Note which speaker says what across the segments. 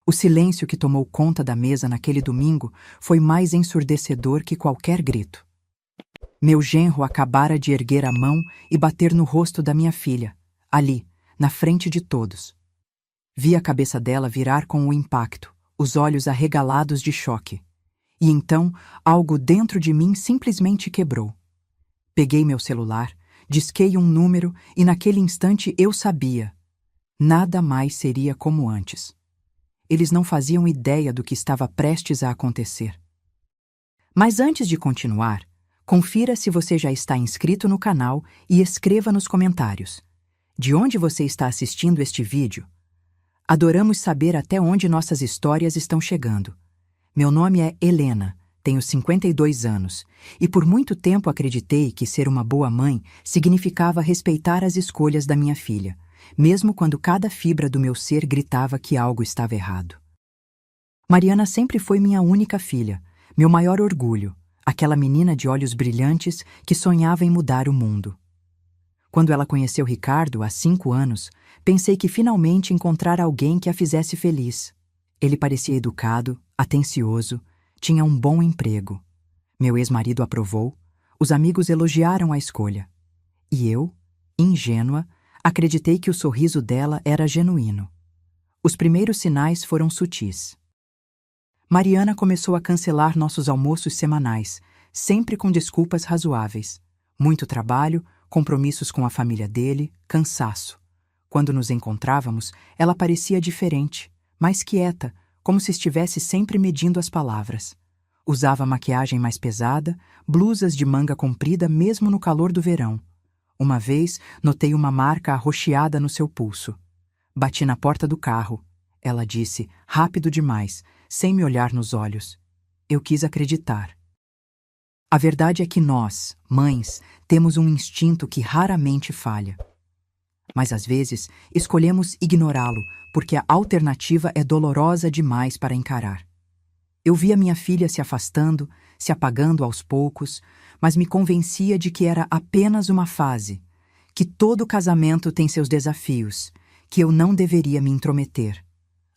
Speaker 1: O silêncio que tomou conta da mesa naquele domingo foi mais ensurdecedor que qualquer grito. Meu genro acabara de erguer a mão e bater no rosto da minha filha, ali, na frente de todos. Vi a cabeça dela virar com o impacto, os olhos arregalados de choque. E então, algo dentro de mim simplesmente quebrou. Peguei meu celular, disquei um número e naquele instante eu sabia. Nada mais seria como antes. Eles não faziam ideia do que estava prestes a acontecer. Mas antes de continuar, confira se você já está inscrito no canal e escreva nos comentários. De onde você está assistindo este vídeo? Adoramos saber até onde nossas histórias estão chegando. Meu nome é Helena, tenho 52 anos, e por muito tempo acreditei que ser uma boa mãe significava respeitar as escolhas da minha filha, mesmo quando cada fibra do meu ser gritava que algo estava errado. Mariana sempre foi minha única filha, meu maior orgulho, aquela menina de olhos brilhantes que sonhava em mudar o mundo. Quando ela conheceu Ricardo, há 5 anos, pensei que finalmente encontrara alguém que a fizesse feliz. Ele parecia educado, atencioso, tinha um bom emprego. Meu ex-marido aprovou, os amigos elogiaram a escolha. E eu, ingênua, acreditei que o sorriso dela era genuíno. Os primeiros sinais foram sutis. Mariana começou a cancelar nossos almoços semanais, sempre com desculpas razoáveis. Muito trabalho, compromissos com a família dele, cansaço. Quando nos encontrávamos, ela parecia diferente, mais quieta, como se estivesse sempre medindo as palavras. Usava maquiagem mais pesada, blusas de manga comprida mesmo no calor do verão. Uma vez, notei uma marca arroxeada no seu pulso. Bati na porta do carro. Ela disse, rápido demais, sem me olhar nos olhos. Eu quis acreditar. A verdade é que nós, mães, temos um instinto que raramente falha. Mas às vezes, escolhemos ignorá-lo, porque a alternativa é dolorosa demais para encarar. Eu via minha filha se afastando, se apagando aos poucos, mas me convencia de que era apenas uma fase, que todo casamento tem seus desafios, que eu não deveria me intrometer.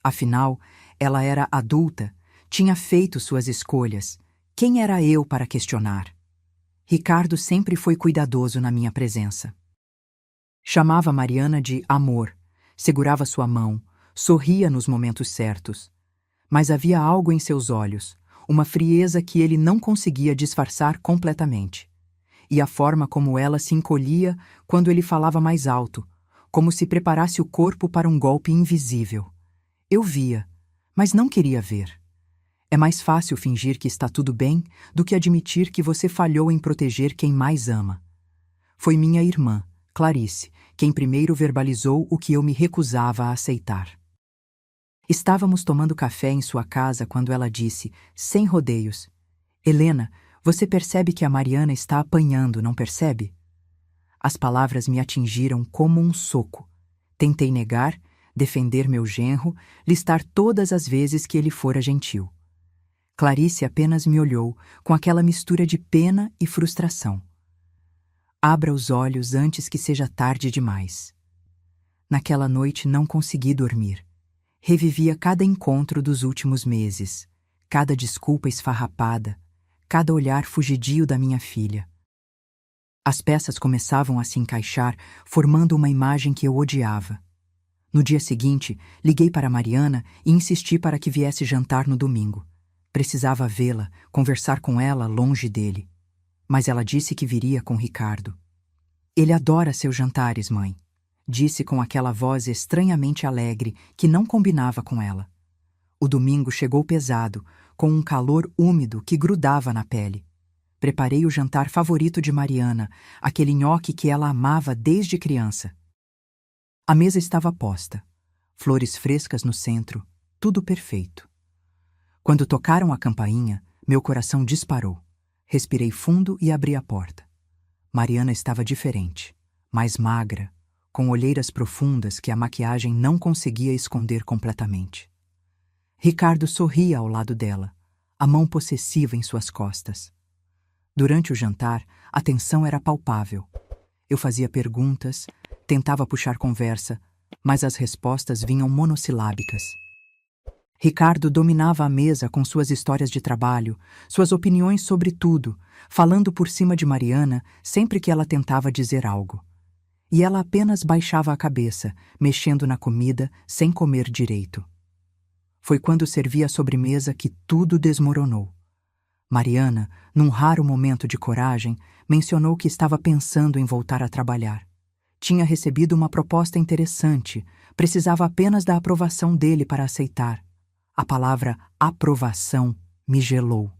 Speaker 1: Afinal, ela era adulta, tinha feito suas escolhas. Quem era eu para questionar? Ricardo sempre foi cuidadoso na minha presença. Chamava Mariana de amor, segurava sua mão, sorria nos momentos certos. Mas havia algo em seus olhos, uma frieza que ele não conseguia disfarçar completamente. E a forma como ela se encolhia quando ele falava mais alto, como se preparasse o corpo para um golpe invisível. Eu via, mas não queria ver. É mais fácil fingir que está tudo bem do que admitir que você falhou em proteger quem mais ama. Foi minha irmã, Clarice, quem primeiro verbalizou o que eu me recusava a aceitar. Estávamos tomando café em sua casa quando ela disse, sem rodeios, Helena, você percebe que a Mariana está apanhando, não percebe? As palavras me atingiram como um soco. Tentei negar, defender meu genro, listar todas as vezes que ele fora gentil. Clarice apenas me olhou, com aquela mistura de pena e frustração. Abra os olhos antes que seja tarde demais. Naquela noite não consegui dormir. Revivia cada encontro dos últimos meses, cada desculpa esfarrapada, cada olhar fugidio da minha filha. As peças começavam a se encaixar, formando uma imagem que eu odiava. No dia seguinte, liguei para Mariana e insisti para que viesse jantar no domingo. Precisava vê-la, conversar com ela longe dele. Mas ela disse que viria com Ricardo. Ele adora seus jantares, mãe, disse com aquela voz estranhamente alegre que não combinava com ela. O domingo chegou pesado, com um calor úmido que grudava na pele. Preparei o jantar favorito de Mariana, aquele nhoque que ela amava desde criança. A mesa estava posta, flores frescas no centro, tudo perfeito. Quando tocaram a campainha, meu coração disparou. Respirei fundo e abri a porta. Mariana estava diferente, mais magra, com olheiras profundas que a maquiagem não conseguia esconder completamente. Ricardo sorria ao lado dela, a mão possessiva em suas costas. Durante o jantar, a tensão era palpável. Eu fazia perguntas, tentava puxar conversa, mas as respostas vinham monossilábicas. Ricardo dominava a mesa com suas histórias de trabalho, suas opiniões sobre tudo, falando por cima de Mariana sempre que ela tentava dizer algo. E ela apenas baixava a cabeça, mexendo na comida, sem comer direito. Foi quando servia a sobremesa que tudo desmoronou. Mariana, num raro momento de coragem, mencionou que estava pensando em voltar a trabalhar. Tinha recebido uma proposta interessante, precisava apenas da aprovação dele para aceitar. A palavra aprovação me gelou.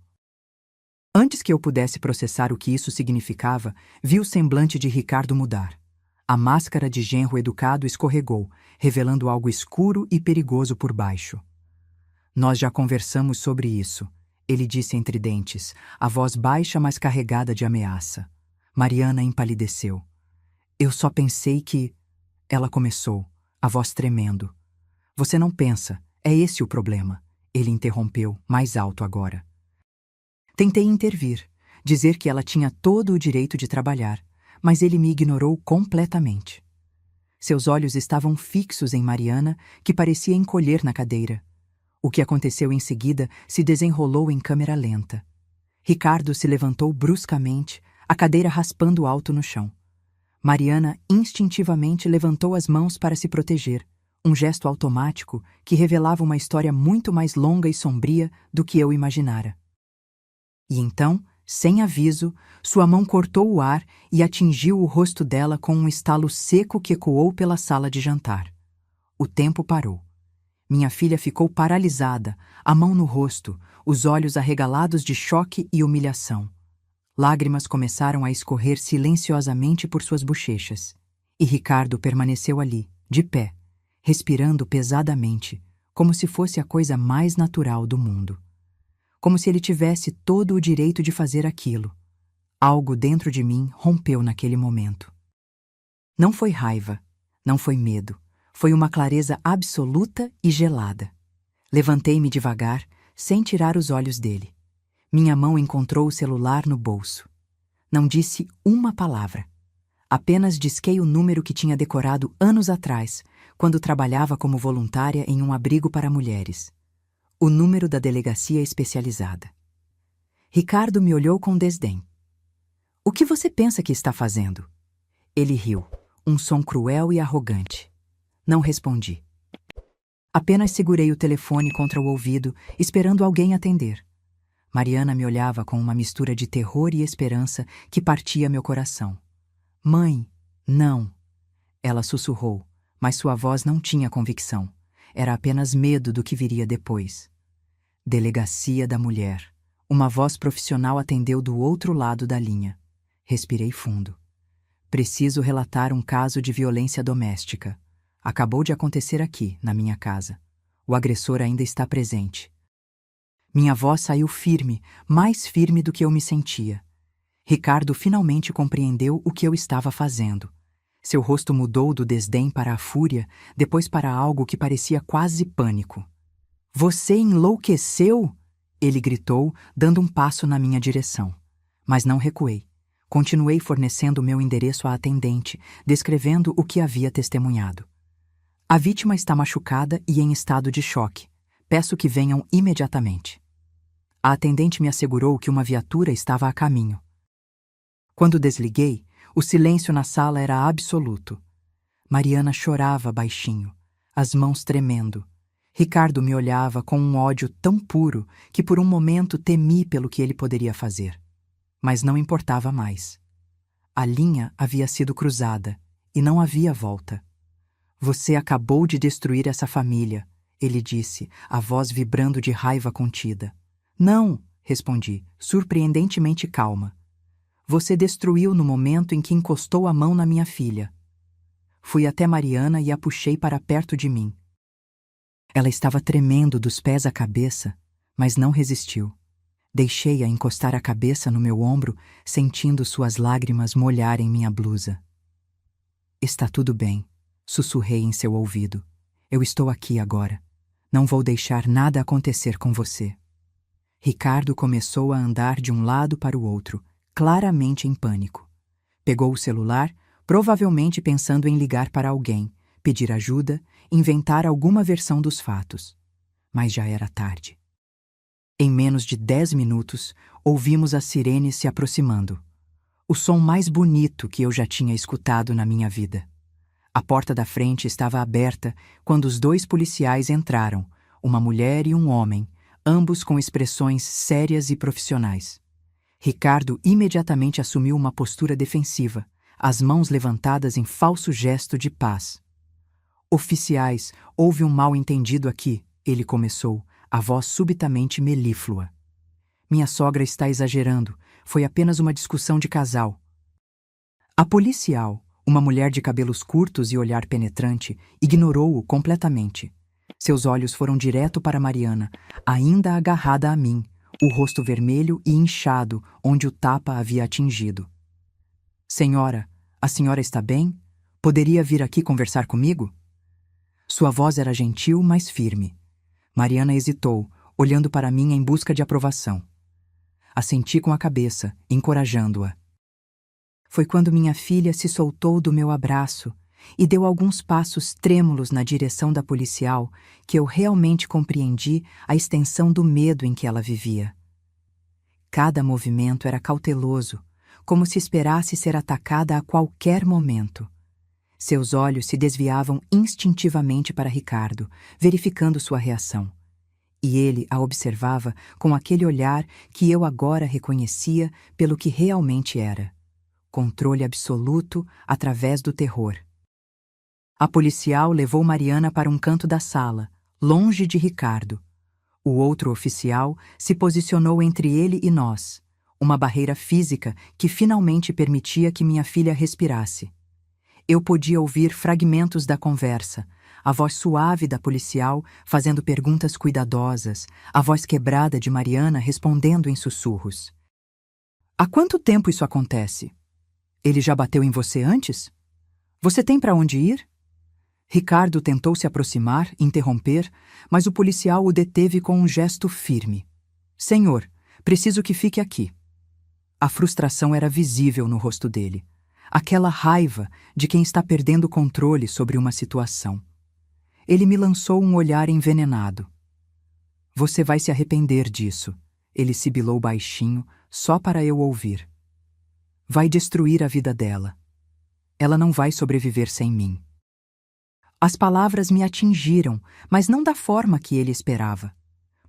Speaker 1: Antes que eu pudesse processar o que isso significava, vi o semblante de Ricardo mudar. A máscara de genro educado escorregou, revelando algo escuro e perigoso por baixo. Nós já conversamos sobre isso, ele disse entre dentes, a voz baixa mas carregada de ameaça. Mariana empalideceu. Eu só pensei que... Ela começou, a voz tremendo. Você não pensa, é esse o problema. Ele interrompeu, mais alto agora. Tentei intervir, dizer que ela tinha todo o direito de trabalhar, mas ele me ignorou completamente. Seus olhos estavam fixos em Mariana, que parecia encolher na cadeira. O que aconteceu em seguida se desenrolou em câmera lenta. Ricardo se levantou bruscamente, a cadeira raspando alto no chão. Mariana instintivamente levantou as mãos para se proteger, um gesto automático que revelava uma história muito mais longa e sombria do que eu imaginara. E então, sem aviso, sua mão cortou o ar e atingiu o rosto dela com um estalo seco que ecoou pela sala de jantar. O tempo parou. Minha filha ficou paralisada, a mão no rosto, os olhos arregalados de choque e humilhação. Lágrimas começaram a escorrer silenciosamente por suas bochechas. E Ricardo permaneceu ali, de pé, respirando pesadamente, como se fosse a coisa mais natural do mundo. Como se ele tivesse todo o direito de fazer aquilo. Algo dentro de mim rompeu naquele momento. Não foi raiva, não foi medo. Foi uma clareza absoluta e gelada. Levantei-me devagar, sem tirar os olhos dele. Minha mão encontrou o celular no bolso. Não disse uma palavra. Apenas disquei o número que tinha decorado anos atrás, quando trabalhava como voluntária em um abrigo para mulheres. O número da delegacia especializada. Ricardo me olhou com desdém. O que você pensa que está fazendo? Ele riu, um som cruel e arrogante. Não respondi. Apenas segurei o telefone contra o ouvido, esperando alguém atender. Mariana me olhava com uma mistura de terror e esperança que partia meu coração. Mãe, não. Ela sussurrou, mas sua voz não tinha convicção. Era apenas medo do que viria depois. Delegacia da Mulher. Uma voz profissional atendeu do outro lado da linha. Respirei fundo. Preciso relatar um caso de violência doméstica. Acabou de acontecer aqui, na minha casa. O agressor ainda está presente. Minha voz saiu firme, mais firme do que eu me sentia. Ricardo finalmente compreendeu o que eu estava fazendo. Seu rosto mudou do desdém para a fúria, depois para algo que parecia quase pânico. Você enlouqueceu? Ele gritou, dando um passo na minha direção. Mas não recuei. Continuei fornecendo meu endereço à atendente, descrevendo o que havia testemunhado. A vítima está machucada e em estado de choque. Peço que venham imediatamente. A atendente me assegurou que uma viatura estava a caminho. Quando desliguei, o silêncio na sala era absoluto. Mariana chorava baixinho, as mãos tremendo. Ricardo me olhava com um ódio tão puro que por um momento temi pelo que ele poderia fazer. Mas não importava mais. A linha havia sido cruzada e não havia volta. Você acabou de destruir essa família, ele disse, a voz vibrando de raiva contida. Não, respondi, surpreendentemente calma. Você destruiu no momento em que encostou a mão na minha filha. Fui até Mariana e a puxei para perto de mim. Ela estava tremendo dos pés à cabeça, mas não resistiu. Deixei-a encostar a cabeça no meu ombro, sentindo suas lágrimas molharem minha blusa. Está tudo bem, sussurrei em seu ouvido. Eu estou aqui agora. Não vou deixar nada acontecer com você. Ricardo começou a andar de um lado para o outro, claramente em pânico. Pegou o celular, provavelmente pensando em ligar para alguém, pedir ajuda, inventar alguma versão dos fatos. mas já era tarde. Em menos de 10 minutos, ouvimos as sirenes se aproximando. O som mais bonito que eu já tinha escutado na minha vida. A porta da frente estava aberta quando os 2 policiais entraram, uma mulher e um homem, ambos com expressões sérias e profissionais. Ricardo imediatamente assumiu uma postura defensiva, as mãos levantadas em falso gesto de paz. Oficiais, houve um mal-entendido aqui, ele começou, a voz subitamente melíflua. Minha sogra está exagerando, foi apenas uma discussão de casal. A policial, uma mulher de cabelos curtos e olhar penetrante, ignorou-o completamente. Seus olhos foram direto para Mariana, ainda agarrada a mim, o rosto vermelho e inchado onde o tapa havia atingido. Senhora, a senhora está bem? Poderia vir aqui conversar comigo? Sua voz era gentil, mas firme. Mariana hesitou, olhando para mim em busca de aprovação. Assenti com a cabeça, encorajando-a. Foi quando minha filha se soltou do meu abraço e deu alguns passos trêmulos na direção da policial que eu realmente compreendi a extensão do medo em que ela vivia. Cada movimento era cauteloso, como se esperasse ser atacada a qualquer momento. Seus olhos se desviavam instintivamente para Ricardo, verificando sua reação. E ele a observava com aquele olhar que eu agora reconhecia pelo que realmente era: controle absoluto através do terror. A policial levou Mariana para um canto da sala, longe de Ricardo. O outro oficial se posicionou entre ele e nós, uma barreira física que finalmente permitia que minha filha respirasse. Eu podia ouvir fragmentos da conversa, a voz suave da policial fazendo perguntas cuidadosas, a voz quebrada de Mariana respondendo em sussurros. Há quanto tempo isso acontece? Ele já bateu em você antes? Você tem para onde ir? Ricardo tentou se aproximar, interromper, mas o policial o deteve com um gesto firme. Senhor, preciso que fique aqui. A frustração era visível no rosto dele. Aquela raiva de quem está perdendo o controle sobre uma situação. Ele me lançou um olhar envenenado. Você vai se arrepender disso, ele sibilou baixinho, só para eu ouvir. Vai destruir a vida dela. Ela não vai sobreviver sem mim. As palavras me atingiram, mas não da forma que ele esperava.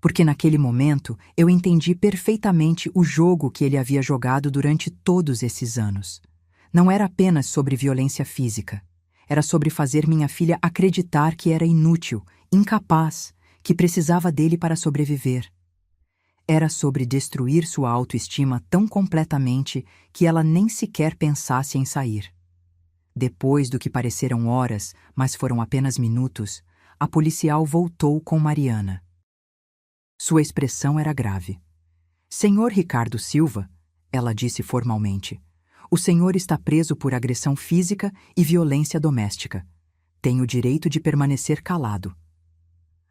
Speaker 1: Porque naquele momento eu entendi perfeitamente o jogo que ele havia jogado durante todos esses anos. Não era apenas sobre violência física. Era sobre fazer minha filha acreditar que era inútil, incapaz, que precisava dele para sobreviver. Era sobre destruir sua autoestima tão completamente que ela nem sequer pensasse em sair. Depois do que pareceram horas, mas foram apenas minutos, a policial voltou com Mariana. Sua expressão era grave. Senhor Ricardo Silva, ela disse formalmente, o senhor está preso por agressão física e violência doméstica. Tem o direito de permanecer calado.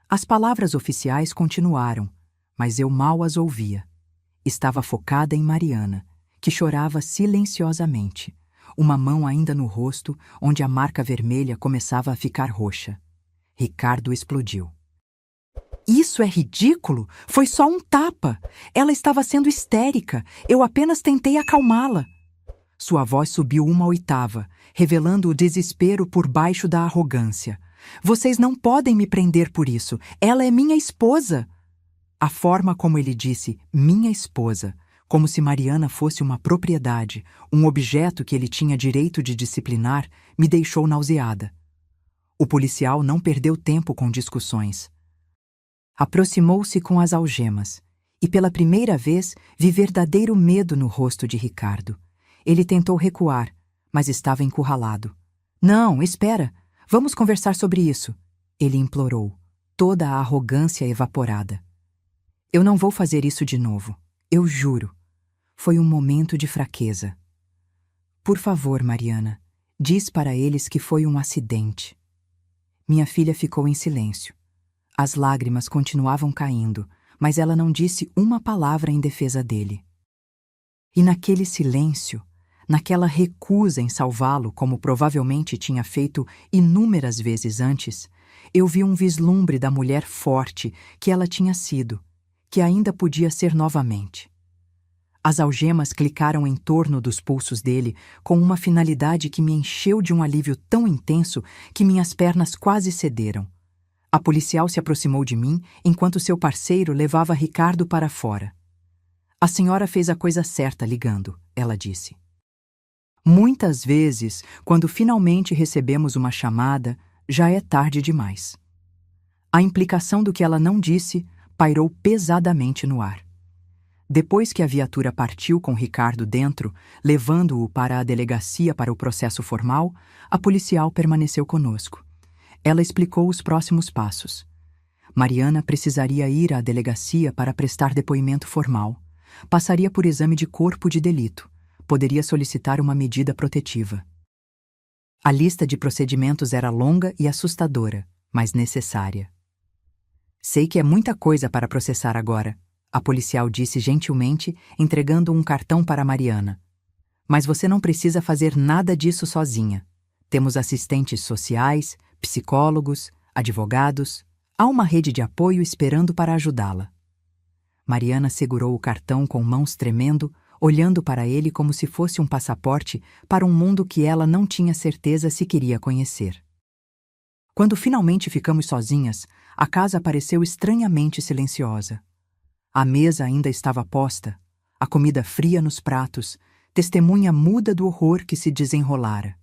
Speaker 1: As palavras oficiais continuaram, mas eu mal as ouvia. Estava focada em Mariana, que chorava silenciosamente, uma mão ainda no rosto, onde a marca vermelha começava a ficar roxa. Ricardo explodiu. Isso é ridículo! Foi só um tapa! Ela estava sendo histérica. Eu apenas tentei acalmá-la. Sua voz subiu uma oitava, revelando o desespero por baixo da arrogância. Vocês não podem me prender por isso. Ela é minha esposa. A forma como ele disse minha esposa, como se Mariana fosse uma propriedade, um objeto que ele tinha direito de disciplinar, me deixou nauseada. O policial não perdeu tempo com discussões. Aproximou-se com as algemas, e pela primeira vez vi verdadeiro medo no rosto de Ricardo. Ele tentou recuar, mas estava encurralado. Não, espera! Vamos conversar sobre isso, ele implorou, toda a arrogância evaporada. Eu não vou fazer isso de novo, eu juro. Foi um momento de fraqueza. Por favor, Mariana, diz para eles que foi um acidente. Minha filha ficou em silêncio. As lágrimas continuavam caindo, mas ela não disse uma palavra em defesa dele. E naquele silêncio, naquela recusa em salvá-lo como provavelmente tinha feito inúmeras vezes antes, eu vi um vislumbre da mulher forte que ela tinha sido, que ainda podia ser novamente. As algemas clicaram em torno dos pulsos dele com uma finalidade que me encheu de um alívio tão intenso que minhas pernas quase cederam. A policial se aproximou de mim enquanto seu parceiro levava Ricardo para fora. A senhora fez a coisa certa ligando, ela disse. Muitas vezes, quando finalmente recebemos uma chamada, já é tarde demais. A implicação do que ela não disse pairou pesadamente no ar. Depois que a viatura partiu com Ricardo dentro, levando-o para a delegacia para o processo formal, a policial permaneceu conosco. Ela explicou os próximos passos. Mariana precisaria ir à delegacia para prestar depoimento formal. Passaria por exame de corpo de delito. Poderia solicitar uma medida protetiva. A lista de procedimentos era longa e assustadora, mas necessária. Sei que é muita coisa para processar agora, a policial disse gentilmente, entregando um cartão para Mariana. Mas você não precisa fazer nada disso sozinha. Temos assistentes sociais, psicólogos, advogados. Há uma rede de apoio esperando para ajudá-la. Mariana segurou o cartão com mãos tremendo, olhando para ele como se fosse um passaporte para um mundo que ela não tinha certeza se queria conhecer. Quando finalmente ficamos sozinhas, a casa pareceu estranhamente silenciosa. A mesa ainda estava posta, a comida fria nos pratos, testemunha muda do horror que se desenrolara.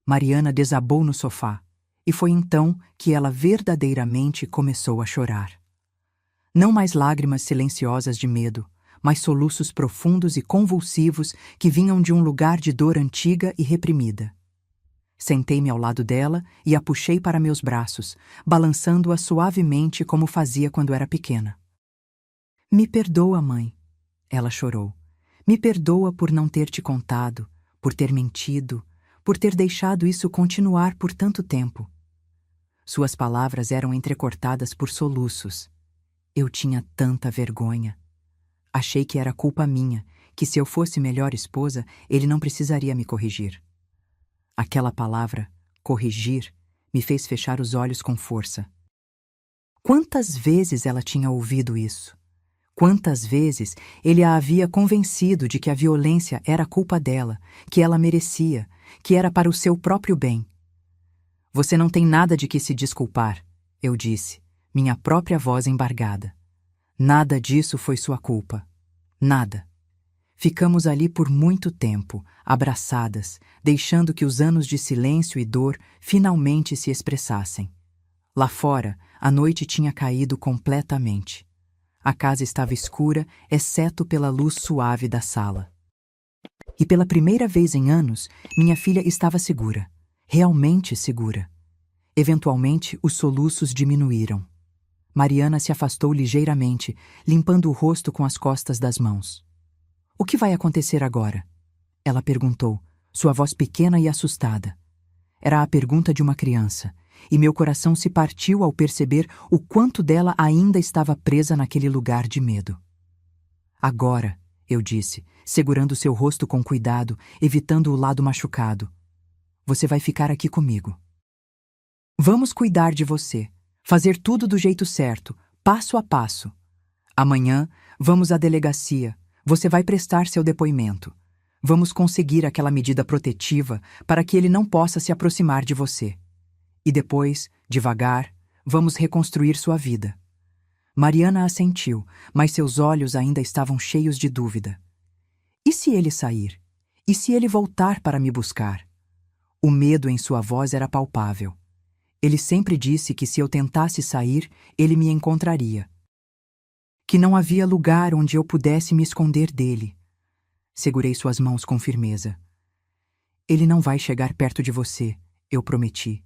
Speaker 1: Mariana desabou no sofá, e foi então que ela verdadeiramente começou a chorar. Não mais lágrimas silenciosas de medo, mas soluços profundos e convulsivos que vinham de um lugar de dor antiga e reprimida. Sentei-me ao lado dela e a puxei para meus braços, balançando-a suavemente como fazia quando era pequena. Me perdoa, mãe, ela chorou. Me perdoa por não ter te contado, por ter mentido, por ter deixado isso continuar por tanto tempo. Suas palavras eram entrecortadas por soluços. Eu tinha tanta vergonha. Achei que era culpa minha, que se eu fosse melhor esposa, ele não precisaria me corrigir. Aquela palavra, corrigir, me fez fechar os olhos com força. Quantas vezes ela tinha ouvido isso? Quantas vezes ele a havia convencido de que a violência era culpa dela, que ela merecia, que era para o seu próprio bem. Você não tem nada de que se desculpar, eu disse, minha própria voz embargada. Nada disso foi sua culpa. Nada. Ficamos ali por muito tempo, abraçadas, deixando que os anos de silêncio e dor finalmente se expressassem. Lá fora, a noite tinha caído completamente. A casa estava escura, exceto pela luz suave da sala. E pela primeira vez em anos, minha filha estava segura. Realmente segura. Eventualmente, os soluços diminuíram. Mariana se afastou ligeiramente, limpando o rosto com as costas das mãos. O que vai acontecer agora? Ela perguntou, sua voz pequena e assustada. Era a pergunta de uma criança, e meu coração se partiu ao perceber o quanto dela ainda estava presa naquele lugar de medo. Agora, eu disse, segurando seu rosto com cuidado, evitando o lado machucado. Você vai ficar aqui comigo. Vamos cuidar de você, fazer tudo do jeito certo, passo a passo. Amanhã, vamos à delegacia, você vai prestar seu depoimento. Vamos conseguir aquela medida protetiva para que ele não possa se aproximar de você. E depois, devagar, vamos reconstruir sua vida. Mariana assentiu, mas seus olhos ainda estavam cheios de dúvida. E se ele sair? E se ele voltar para me buscar? O medo em sua voz era palpável. Ele sempre disse que se eu tentasse sair, ele me encontraria. Que não havia lugar onde eu pudesse me esconder dele. Segurei suas mãos com firmeza. Ele não vai chegar perto de você, eu prometi.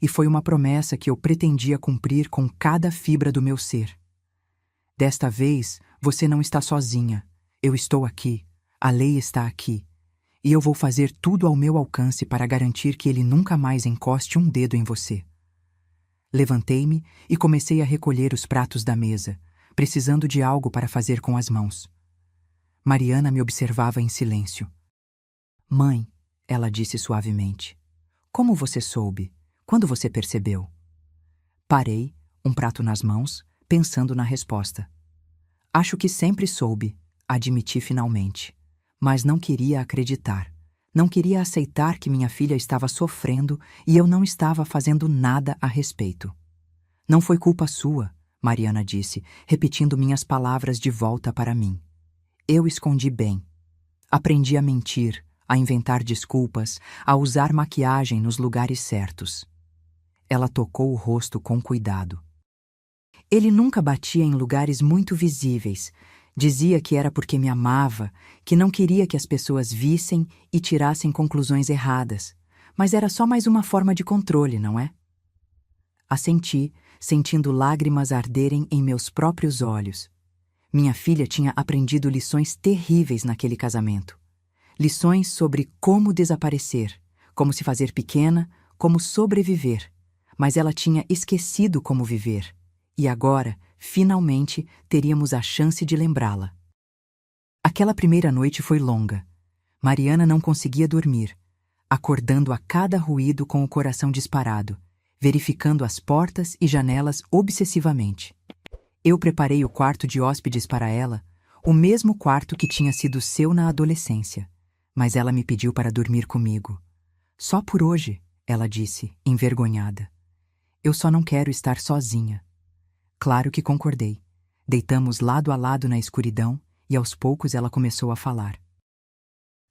Speaker 1: E foi uma promessa que eu pretendia cumprir com cada fibra do meu ser. Desta vez, você não está sozinha. Eu estou aqui. A lei está aqui. E eu vou fazer tudo ao meu alcance para garantir que ele nunca mais encoste um dedo em você. Levantei-me e comecei a recolher os pratos da mesa, precisando de algo para fazer com as mãos. Mariana me observava em silêncio. Mãe, ela disse suavemente, como você soube? Quando você percebeu? Parei, um prato nas mãos, pensando na resposta. Acho que sempre soube, admiti finalmente. Mas não queria acreditar. Não queria aceitar que minha filha estava sofrendo e eu não estava fazendo nada a respeito. Não foi culpa sua, Mariana disse, repetindo minhas palavras de volta para mim. Eu escondi bem. Aprendi a mentir, a inventar desculpas, a usar maquiagem nos lugares certos. Ela tocou o rosto com cuidado. Ele nunca batia em lugares muito visíveis. Dizia que era porque me amava, que não queria que as pessoas vissem e tirassem conclusões erradas. Mas era só mais uma forma de controle, não é? Assenti, sentindo lágrimas arderem em meus próprios olhos. Minha filha tinha aprendido lições terríveis naquele casamento. Lições sobre como desaparecer, como se fazer pequena, como sobreviver. Mas ela tinha esquecido como viver. E agora, finalmente, teríamos a chance de lembrá-la. Aquela primeira noite foi longa. Mariana não conseguia dormir, acordando a cada ruído com o coração disparado, verificando as portas e janelas obsessivamente. Eu preparei o quarto de hóspedes para ela, o mesmo quarto que tinha sido seu na adolescência. Mas ela me pediu para dormir comigo. Só por hoje, ela disse, envergonhada. Eu só não quero estar sozinha. Claro que concordei. Deitamos lado a lado na escuridão e aos poucos ela começou a falar.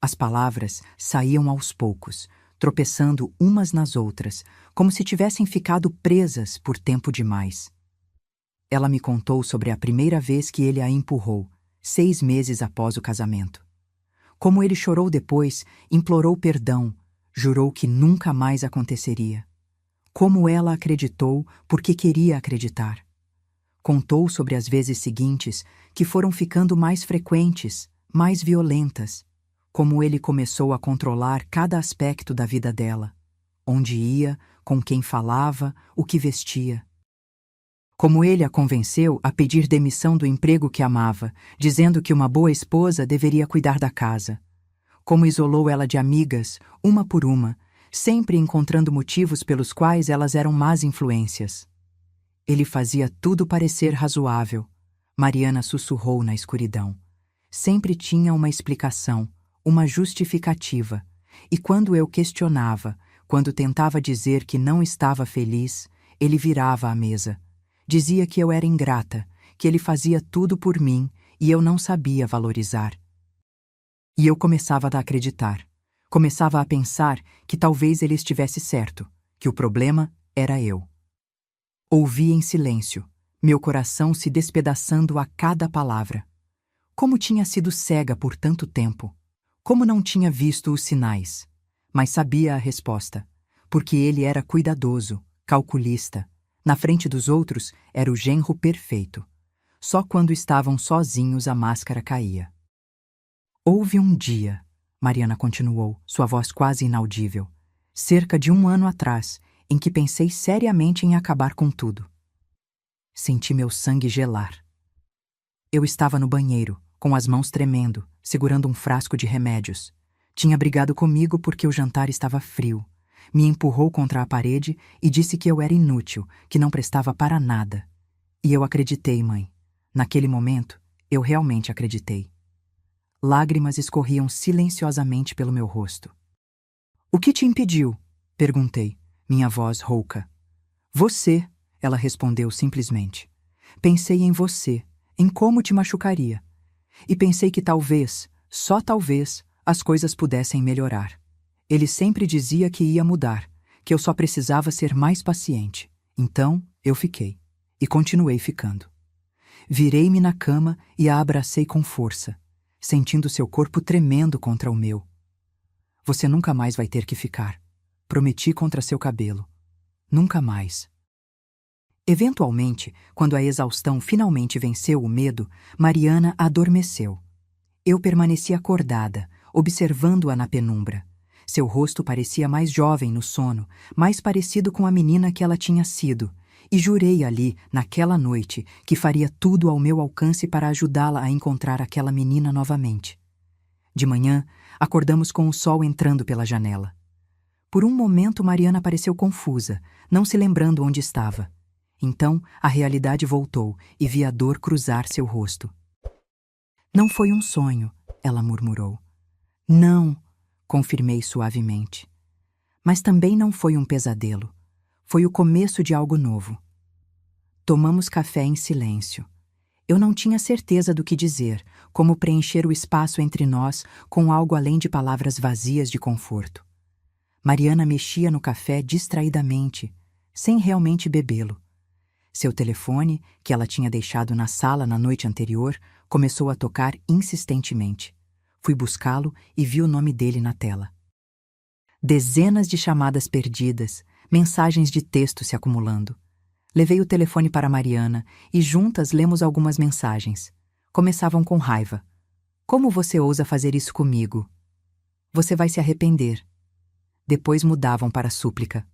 Speaker 1: As palavras saíam aos poucos, tropeçando umas nas outras, como se tivessem ficado presas por tempo demais. Ela me contou sobre a primeira vez que ele a empurrou, 6 meses após o casamento. Como ele chorou depois, implorou perdão, jurou que nunca mais aconteceria. Como ela acreditou porque queria acreditar. Contou sobre as vezes seguintes, que foram ficando mais frequentes, mais violentas. Como ele começou a controlar cada aspecto da vida dela. Onde ia, com quem falava, o que vestia. Como ele a convenceu a pedir demissão do emprego que amava, dizendo que uma boa esposa deveria cuidar da casa. Como isolou ela de amigas, uma por uma, sempre encontrando motivos pelos quais elas eram más influências. Ele fazia tudo parecer razoável. Mariana sussurrou na escuridão. Sempre tinha uma explicação, uma justificativa. E quando eu questionava, quando tentava dizer que não estava feliz, ele virava à mesa. Dizia que eu era ingrata, que ele fazia tudo por mim e eu não sabia valorizar. E eu começava a acreditar. Começava a pensar que talvez ele estivesse certo, que o problema era eu. Ouvi em silêncio, meu coração se despedaçando a cada palavra. Como tinha sido cega por tanto tempo. Como não tinha visto os sinais. Mas sabia a resposta, porque ele era cuidadoso, calculista. Na frente dos outros, era o genro perfeito. Só quando estavam sozinhos a máscara caía. Houve um dia, Mariana continuou, sua voz quase inaudível, cerca de 1 ano atrás, em que pensei seriamente em acabar com tudo. Senti meu sangue gelar. Eu estava no banheiro, com as mãos tremendo, segurando um frasco de remédios. Tinha brigado comigo porque o jantar estava frio. Me empurrou contra a parede e disse que eu era inútil, que não prestava para nada. E eu acreditei, mãe. Naquele momento, eu realmente acreditei. Lágrimas escorriam silenciosamente pelo meu rosto. O que te impediu? Perguntei, minha voz rouca. Você, ela respondeu simplesmente. Pensei em você, em como te machucaria. E pensei que talvez, só talvez, as coisas pudessem melhorar. Ele sempre dizia que ia mudar, que eu só precisava ser mais paciente. Então, eu fiquei. E continuei ficando. Virei-me na cama e a abracei com força, sentindo seu corpo tremendo contra o meu. Você nunca mais vai ter que ficar. Prometi contra seu cabelo. Nunca mais. Eventualmente, quando a exaustão finalmente venceu o medo, Mariana adormeceu. Eu permaneci acordada, observando-a na penumbra. Seu rosto parecia mais jovem no sono, mais parecido com a menina que ela tinha sido, e jurei ali, naquela noite, que faria tudo ao meu alcance para ajudá-la a encontrar aquela menina novamente. De manhã, acordamos com o sol entrando pela janela. Por um momento, Mariana pareceu confusa, não se lembrando onde estava. Então, a realidade voltou e vi a dor cruzar seu rosto. Não foi um sonho, ela murmurou. Não, confirmei suavemente. Mas também não foi um pesadelo. Foi o começo de algo novo. Tomamos café em silêncio. Eu não tinha certeza do que dizer, como preencher o espaço entre nós com algo além de palavras vazias de conforto. Mariana mexia no café distraidamente, sem realmente bebê-lo. Seu telefone, que ela tinha deixado na sala na noite anterior, começou a tocar insistentemente. Fui buscá-lo e vi o nome dele na tela. Dezenas de chamadas perdidas, mensagens de texto se acumulando. Levei o telefone para Mariana e juntas lemos algumas mensagens. Começavam com raiva. Como você ousa fazer isso comigo? Você vai se arrepender. Depois mudavam para súplica.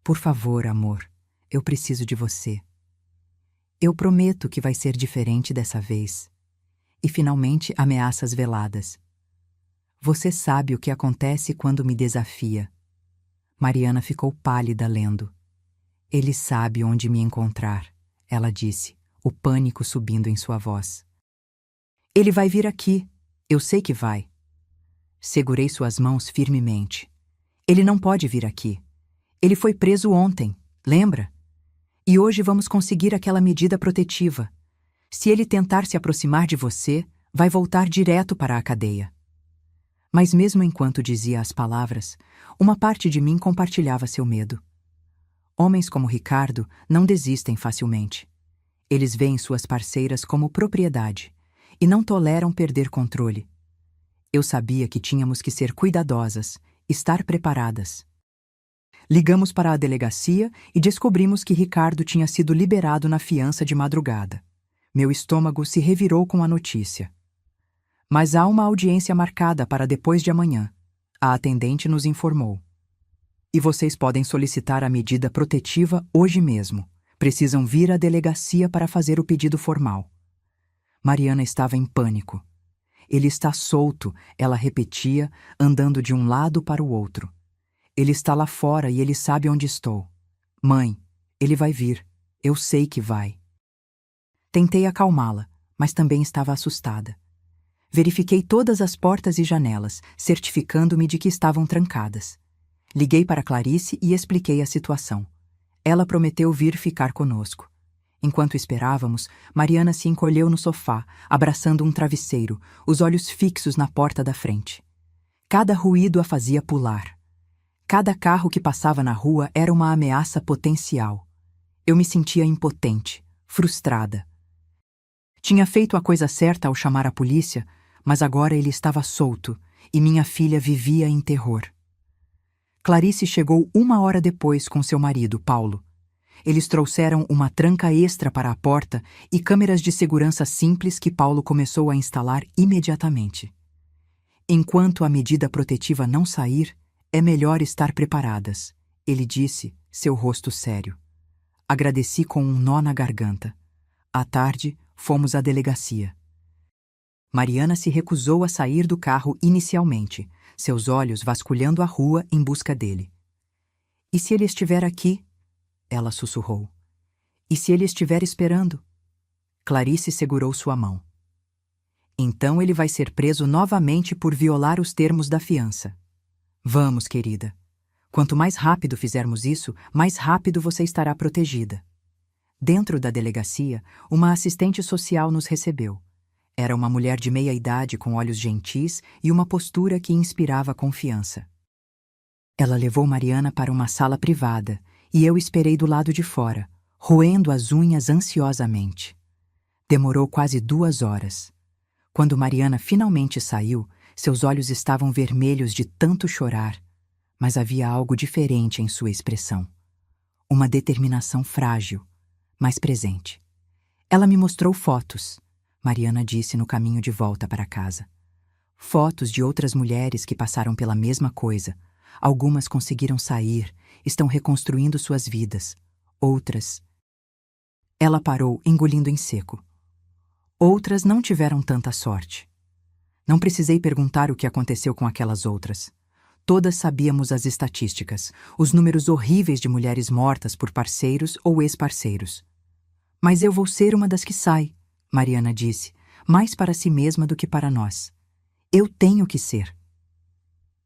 Speaker 1: Por favor, amor, eu preciso de você. Eu prometo que vai ser diferente dessa vez. E finalmente ameaças veladas. Você sabe o que acontece quando me desafia. Mariana ficou pálida lendo. Ele sabe onde me encontrar, ela disse, o pânico subindo em sua voz. Ele vai vir aqui, eu sei que vai. Segurei suas mãos firmemente. Ele não pode vir aqui. Ele foi preso ontem, lembra? E hoje vamos conseguir aquela medida protetiva. Se ele tentar se aproximar de você, vai voltar direto para a cadeia. Mas mesmo enquanto dizia as palavras, uma parte de mim compartilhava seu medo. Homens como Ricardo não desistem facilmente. Eles veem suas parceiras como propriedade e não toleram perder controle. Eu sabia que tínhamos que ser cuidadosas, estar preparadas. Ligamos para a delegacia e descobrimos que Ricardo tinha sido liberado na fiança de madrugada. Meu estômago se revirou com a notícia. Mas há uma audiência marcada para depois de amanhã. A atendente nos informou. E vocês podem solicitar a medida protetiva hoje mesmo. Precisam vir à delegacia para fazer o pedido formal. Mariana estava em pânico. Ele está solto, ela repetia, andando de um lado para o outro. Ele está lá fora e ele sabe onde estou. Mãe, ele vai vir. Eu sei que vai. Tentei acalmá-la, mas também estava assustada. Verifiquei todas as portas e janelas, certificando-me de que estavam trancadas. Liguei para Clarice e expliquei a situação. Ela prometeu vir ficar conosco. Enquanto esperávamos, Mariana se encolheu no sofá, abraçando um travesseiro, os olhos fixos na porta da frente. Cada ruído a fazia pular. Cada carro que passava na rua era uma ameaça potencial. Eu me sentia impotente, frustrada. Tinha feito a coisa certa ao chamar a polícia, mas agora ele estava solto e minha filha vivia em terror. Clarice chegou 1 hora depois com seu marido, Paulo. Eles trouxeram uma tranca extra para a porta e câmeras de segurança simples que Paulo começou a instalar imediatamente. Enquanto a medida protetiva não sair, é melhor estar preparadas, ele disse, seu rosto sério. Agradeci com um nó na garganta. À tarde, fomos à delegacia. Mariana se recusou a sair do carro inicialmente, seus olhos vasculhando a rua em busca dele. E se ele estiver aqui? Ela sussurrou. E se ele estiver esperando? Clarice segurou sua mão. Então ele vai ser preso novamente por violar os termos da fiança. Vamos, querida. Quanto mais rápido fizermos isso, mais rápido você estará protegida. Dentro da delegacia, uma assistente social nos recebeu. Era uma mulher de meia-idade com olhos gentis e uma postura que inspirava confiança. Ela levou Mariana para uma sala privada e eu esperei do lado de fora, roendo as unhas ansiosamente. Demorou quase 2 horas. Quando Mariana finalmente saiu, seus olhos estavam vermelhos de tanto chorar, mas havia algo diferente em sua expressão. Uma determinação frágil, mas presente. Ela me mostrou fotos, Mariana disse no caminho de volta para casa. Fotos de outras mulheres que passaram pela mesma coisa. Algumas conseguiram sair, estão reconstruindo suas vidas. Outras... Ela parou, engolindo em seco. Outras não tiveram tanta sorte. Não precisei perguntar o que aconteceu com aquelas outras. Todas sabíamos as estatísticas, os números horríveis de mulheres mortas por parceiros ou ex-parceiros. Mas eu vou ser uma das que sai, Mariana disse, mais para si mesma do que para nós. Eu tenho que ser.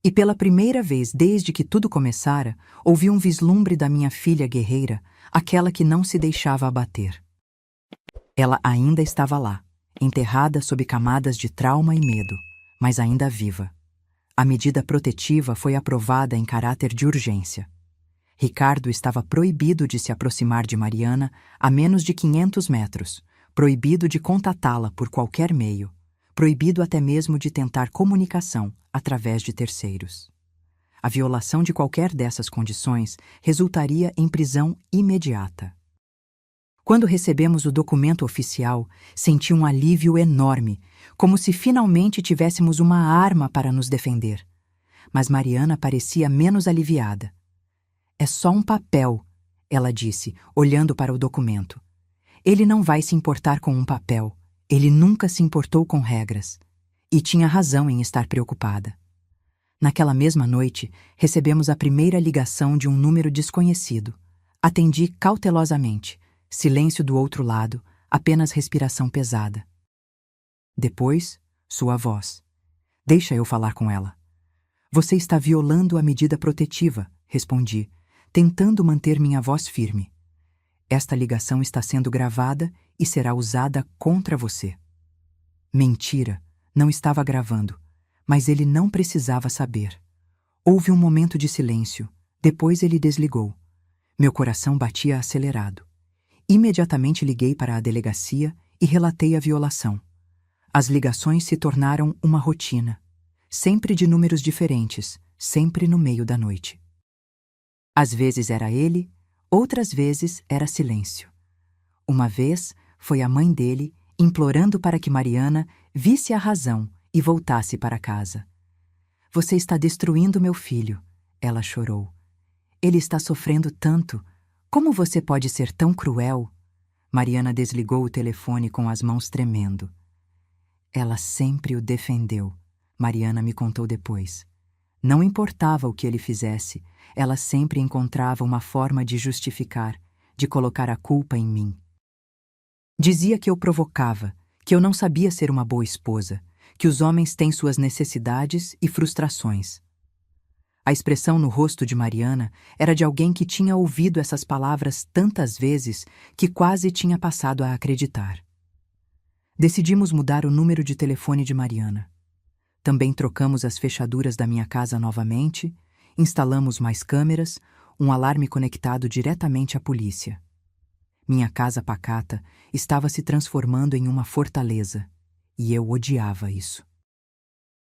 Speaker 1: E pela primeira vez desde que tudo começara, ouvi um vislumbre da minha filha guerreira, aquela que não se deixava abater. Ela ainda estava lá, enterrada sob camadas de trauma e medo, mas ainda viva. A medida protetiva foi aprovada em caráter de urgência. Ricardo estava proibido de se aproximar de Mariana a menos de 500 metros, proibido de contatá-la por qualquer meio, proibido até mesmo de tentar comunicação através de terceiros. A violação de qualquer dessas condições resultaria em prisão imediata. Quando recebemos o documento oficial, senti um alívio enorme, como se finalmente tivéssemos uma arma para nos defender. Mas Mariana parecia menos aliviada. É só um papel, ela disse, olhando para o documento. Ele não vai se importar com um papel. Ele nunca se importou com regras. E tinha razão em estar preocupada. Naquela mesma noite, recebemos a primeira ligação de um número desconhecido. Atendi cautelosamente. Silêncio do outro lado, apenas respiração pesada. Depois, sua voz. Deixa eu falar com ela. Você está violando a medida protetiva, respondi, tentando manter minha voz firme. Esta ligação está sendo gravada e será usada contra você. Mentira, não estava gravando, mas ele não precisava saber. Houve um momento de silêncio, depois ele desligou. Meu coração batia acelerado. Imediatamente liguei para a delegacia e relatei a violação. As ligações se tornaram uma rotina, sempre de números diferentes, sempre no meio da noite. Às vezes era ele, outras vezes era silêncio. Uma vez foi a mãe dele implorando para que Mariana visse a razão e voltasse para casa. Você está destruindo meu filho, ela chorou. Ele está sofrendo tanto. Como você pode ser tão cruel? Mariana desligou o telefone com as mãos tremendo. Ela sempre o defendeu, Mariana me contou depois. Não importava o que ele fizesse, ela sempre encontrava uma forma de justificar, de colocar a culpa em mim. Dizia que eu provocava, que eu não sabia ser uma boa esposa, que os homens têm suas necessidades e frustrações. A expressão no rosto de Mariana era de alguém que tinha ouvido essas palavras tantas vezes que quase tinha passado a acreditar. Decidimos mudar o número de telefone de Mariana. Também trocamos as fechaduras da minha casa novamente, instalamos mais câmeras, um alarme conectado diretamente à polícia. Minha casa pacata estava se transformando em uma fortaleza, e eu odiava isso.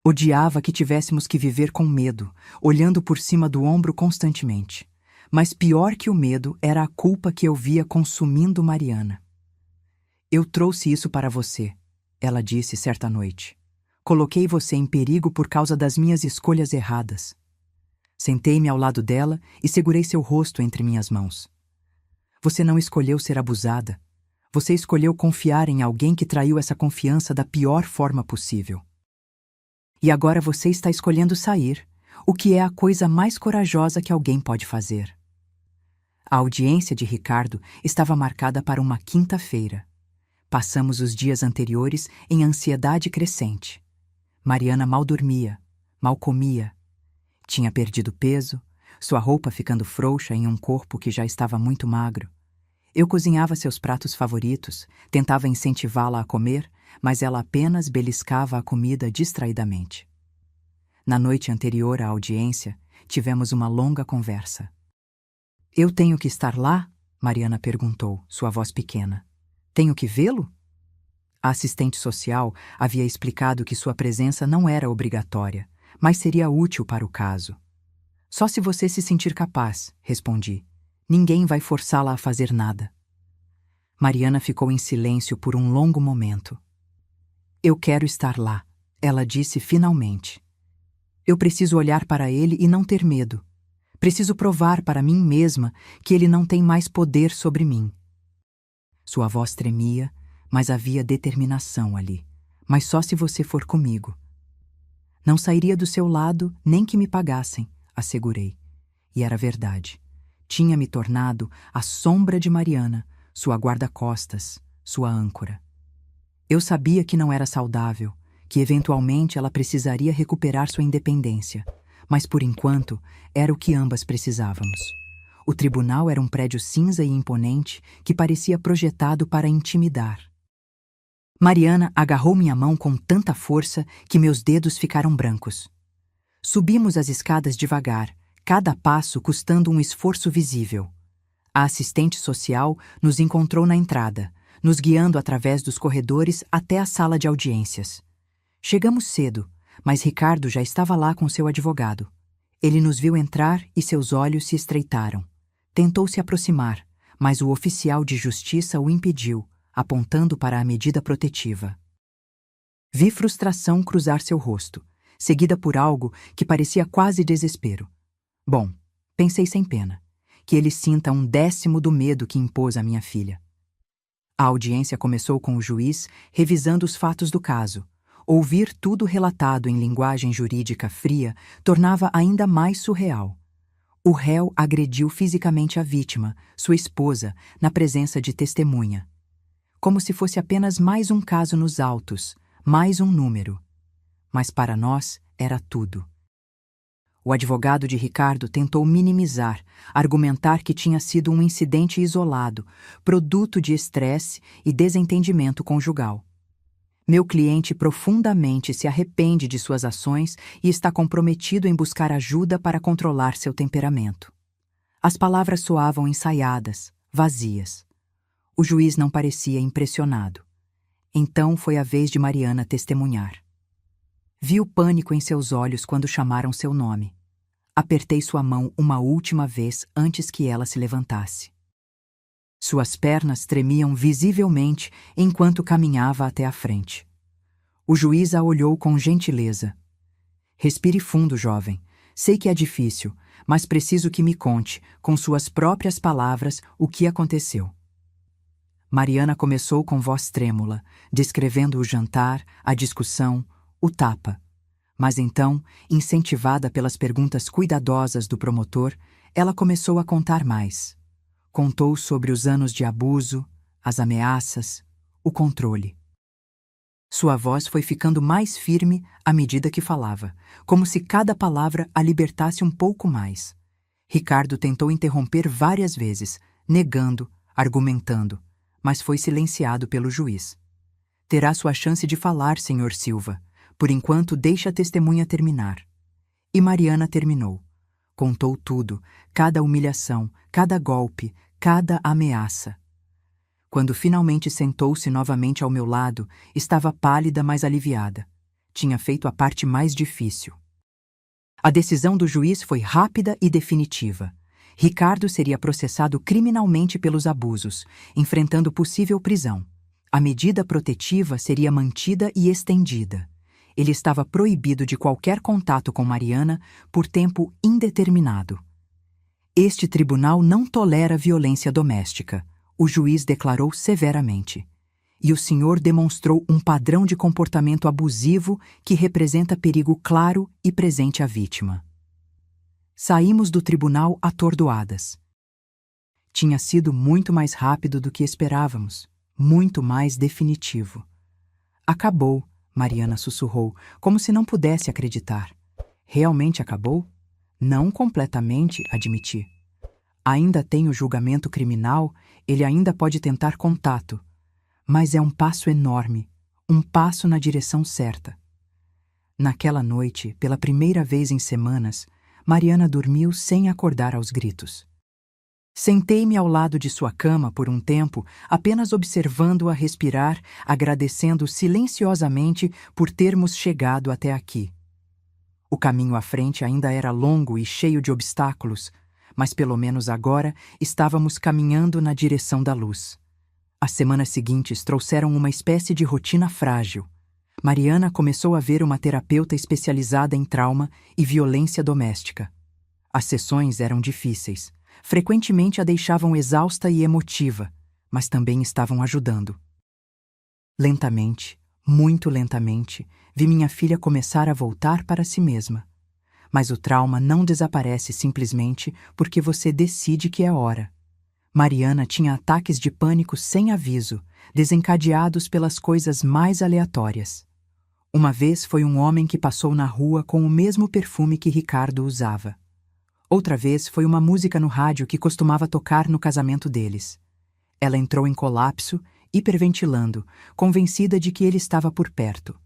Speaker 1: Odiava que tivéssemos que viver com medo, olhando por cima do ombro constantemente. Mas pior que o medo era a culpa que eu via consumindo Mariana. Eu trouxe isso para você, ela disse certa noite. Coloquei você em perigo por causa das minhas escolhas erradas. Sentei-me ao lado dela e segurei seu rosto entre minhas mãos. Você não escolheu ser abusada. Você escolheu confiar em alguém que traiu essa confiança da pior forma possível. E agora você está escolhendo sair, o que é a coisa mais corajosa que alguém pode fazer. A audiência de Ricardo estava marcada para uma quinta-feira. Passamos os dias anteriores em ansiedade crescente. Mariana mal dormia, mal comia. Tinha perdido peso, sua roupa ficando frouxa em um corpo que já estava muito magro. Eu cozinhava seus pratos favoritos, tentava incentivá-la a comer, mas ela apenas beliscava a comida distraidamente. Na noite anterior à audiência, tivemos uma longa conversa. Eu tenho que estar lá? Mariana perguntou, sua voz pequena. Tenho que vê-lo? A assistente social havia explicado que sua presença não era obrigatória, mas seria útil para o caso. Só se você se sentir capaz, respondi. Ninguém vai forçá-la a fazer nada. Mariana ficou em silêncio por um longo momento. Eu quero estar lá, ela disse finalmente. Eu preciso olhar para ele e não ter medo. Preciso provar para mim mesma que ele não tem mais poder sobre mim. Sua voz tremia, mas havia determinação ali. Mas só se você for comigo. Não sairia do seu lado nem que me pagassem, assegurei. E era verdade. Tinha me tornado a sombra de Mariana, sua guarda-costas, sua âncora. Eu sabia que não era saudável, que eventualmente ela precisaria recuperar sua independência, mas por enquanto era o que ambas precisávamos. O tribunal era um prédio cinza e imponente que parecia projetado para intimidar. Mariana agarrou minha mão com tanta força que meus dedos ficaram brancos. Subimos as escadas devagar, cada passo custando um esforço visível. A assistente social nos encontrou na entrada, nos guiando através dos corredores até a sala de audiências. Chegamos cedo, mas Ricardo já estava lá com seu advogado. Ele nos viu entrar e seus olhos se estreitaram. Tentou se aproximar, mas o oficial de justiça o impediu, apontando para a medida protetiva. Vi frustração cruzar seu rosto, seguida por algo que parecia quase desespero. Bom, pensei sem pena, que ele sinta 1/10 do medo que impôs à minha filha. A audiência começou com o juiz revisando os fatos do caso. Ouvir tudo relatado em linguagem jurídica fria tornava ainda mais surreal. O réu agrediu fisicamente a vítima, sua esposa, na presença de testemunha. Como se fosse apenas mais um caso nos autos, mais um número. Mas para nós era tudo. O advogado de Ricardo tentou minimizar, argumentar que tinha sido um incidente isolado, produto de estresse e desentendimento conjugal. Meu cliente profundamente se arrepende de suas ações e está comprometido em buscar ajuda para controlar seu temperamento. As palavras soavam ensaiadas, vazias. O juiz não parecia impressionado. Então foi a vez de Mariana testemunhar. Vi o pânico em seus olhos quando chamaram seu nome. Apertei sua mão uma última vez antes que ela se levantasse. Suas pernas tremiam visivelmente enquanto caminhava até a frente. O juiz a olhou com gentileza. Respire fundo, jovem. Sei que é difícil, mas preciso que me conte, com suas próprias palavras, o que aconteceu. Mariana começou com voz trêmula, descrevendo o jantar, a discussão, o tapa. Mas então, incentivada pelas perguntas cuidadosas do promotor, ela começou a contar mais. Contou sobre os anos de abuso, as ameaças, o controle. Sua voz foi ficando mais firme à medida que falava, como se cada palavra a libertasse um pouco mais. Ricardo tentou interromper várias vezes, negando, argumentando, mas foi silenciado pelo juiz. Terá sua chance de falar, Sr. Silva. Por enquanto, deixe a testemunha terminar. E Mariana terminou. Contou tudo, cada humilhação, cada golpe, cada ameaça. Quando finalmente sentou-se novamente ao meu lado, estava pálida, mas aliviada. Tinha feito a parte mais difícil. A decisão do juiz foi rápida e definitiva. Ricardo seria processado criminalmente pelos abusos, enfrentando possível prisão. A medida protetiva seria mantida e estendida. Ele estava proibido de qualquer contato com Mariana por tempo indeterminado. Este tribunal não tolera violência doméstica, o juiz declarou severamente. E o senhor demonstrou um padrão de comportamento abusivo que representa perigo claro e presente à vítima. Saímos do tribunal atordoadas. Tinha sido muito mais rápido do que esperávamos, muito mais definitivo. Acabou, Mariana sussurrou, como se não pudesse acreditar. Realmente acabou? Não completamente, admiti. Ainda tem o julgamento criminal, ele ainda pode tentar contato. Mas é um passo enorme, um passo na direção certa. Naquela noite, pela primeira vez em semanas, Mariana dormiu sem acordar aos gritos. Sentei-me ao lado de sua cama por um tempo, apenas observando-a respirar, agradecendo silenciosamente por termos chegado até aqui. O caminho à frente ainda era longo e cheio de obstáculos, mas pelo menos agora estávamos caminhando na direção da luz. As semanas seguintes trouxeram uma espécie de rotina frágil. Mariana começou a ver uma terapeuta especializada em trauma e violência doméstica. As sessões eram difíceis. Frequentemente a deixavam exausta e emotiva, mas também estavam ajudando. Lentamente, Muito lentamente, vi minha filha começar a voltar para si mesma. Mas o trauma não desaparece simplesmente porque você decide que é hora. Mariana tinha ataques de pânico sem aviso, desencadeados pelas coisas mais aleatórias. Uma vez foi um homem que passou na rua com o mesmo perfume que Ricardo usava. Outra vez foi uma música no rádio que costumava tocar no casamento deles. Ela entrou em colapso, hiperventilando, convencida de que ele estava por perto.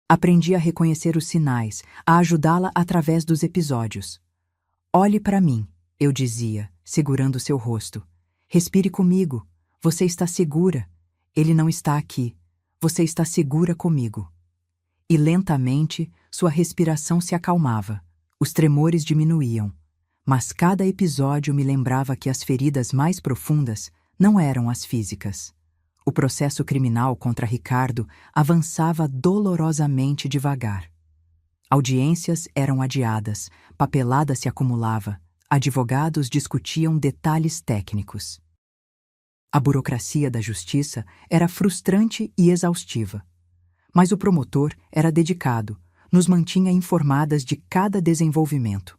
Speaker 1: Aprendi a reconhecer os sinais, a ajudá-la através dos episódios. Olhe para mim, eu dizia, segurando seu rosto. Respire comigo. Você está segura. Ele não está aqui. Você está segura comigo. E lentamente, sua respiração se acalmava. Os tremores diminuíam. Mas cada episódio me lembrava que as feridas mais profundas não eram as físicas. O processo criminal contra Ricardo avançava dolorosamente devagar. Audiências eram adiadas, papelada se acumulava, advogados discutiam detalhes técnicos. A burocracia da justiça era frustrante e exaustiva. Mas o promotor era dedicado, nos mantinha informadas de cada desenvolvimento.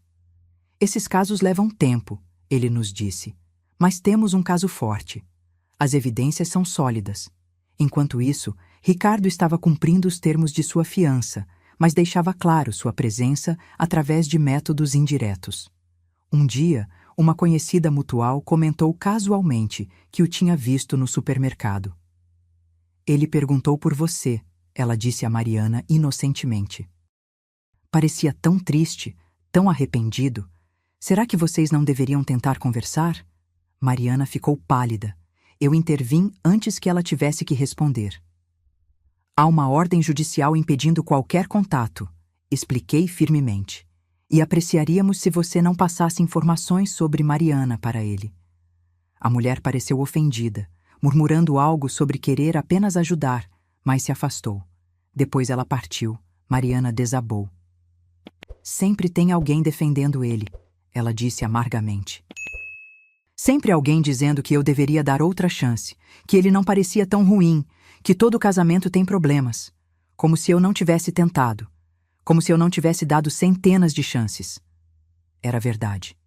Speaker 1: Esses casos levam tempo, ele nos disse, mas temos um caso forte. As evidências são sólidas. Enquanto isso, Ricardo estava cumprindo os termos de sua fiança, mas deixava claro sua presença através de métodos indiretos. Um dia, uma conhecida mutual comentou casualmente que o tinha visto no supermercado. Ele perguntou por você, ela disse a Mariana inocentemente. Parecia tão triste, tão arrependido. Será que vocês não deveriam tentar conversar? Mariana ficou pálida. Eu intervim antes que ela tivesse que responder. Há uma ordem judicial impedindo qualquer contato, expliquei firmemente. E apreciaríamos se você não passasse informações sobre Mariana para ele. A mulher pareceu ofendida, murmurando algo sobre querer apenas ajudar, mas se afastou. Depois ela partiu. Mariana desabou. Sempre tem alguém defendendo ele, ela disse amargamente. Sempre alguém dizendo que eu deveria dar outra chance, que ele não parecia tão ruim, que todo casamento tem problemas. Como se eu não tivesse tentado. Como se eu não tivesse dado centenas de chances. Era verdade.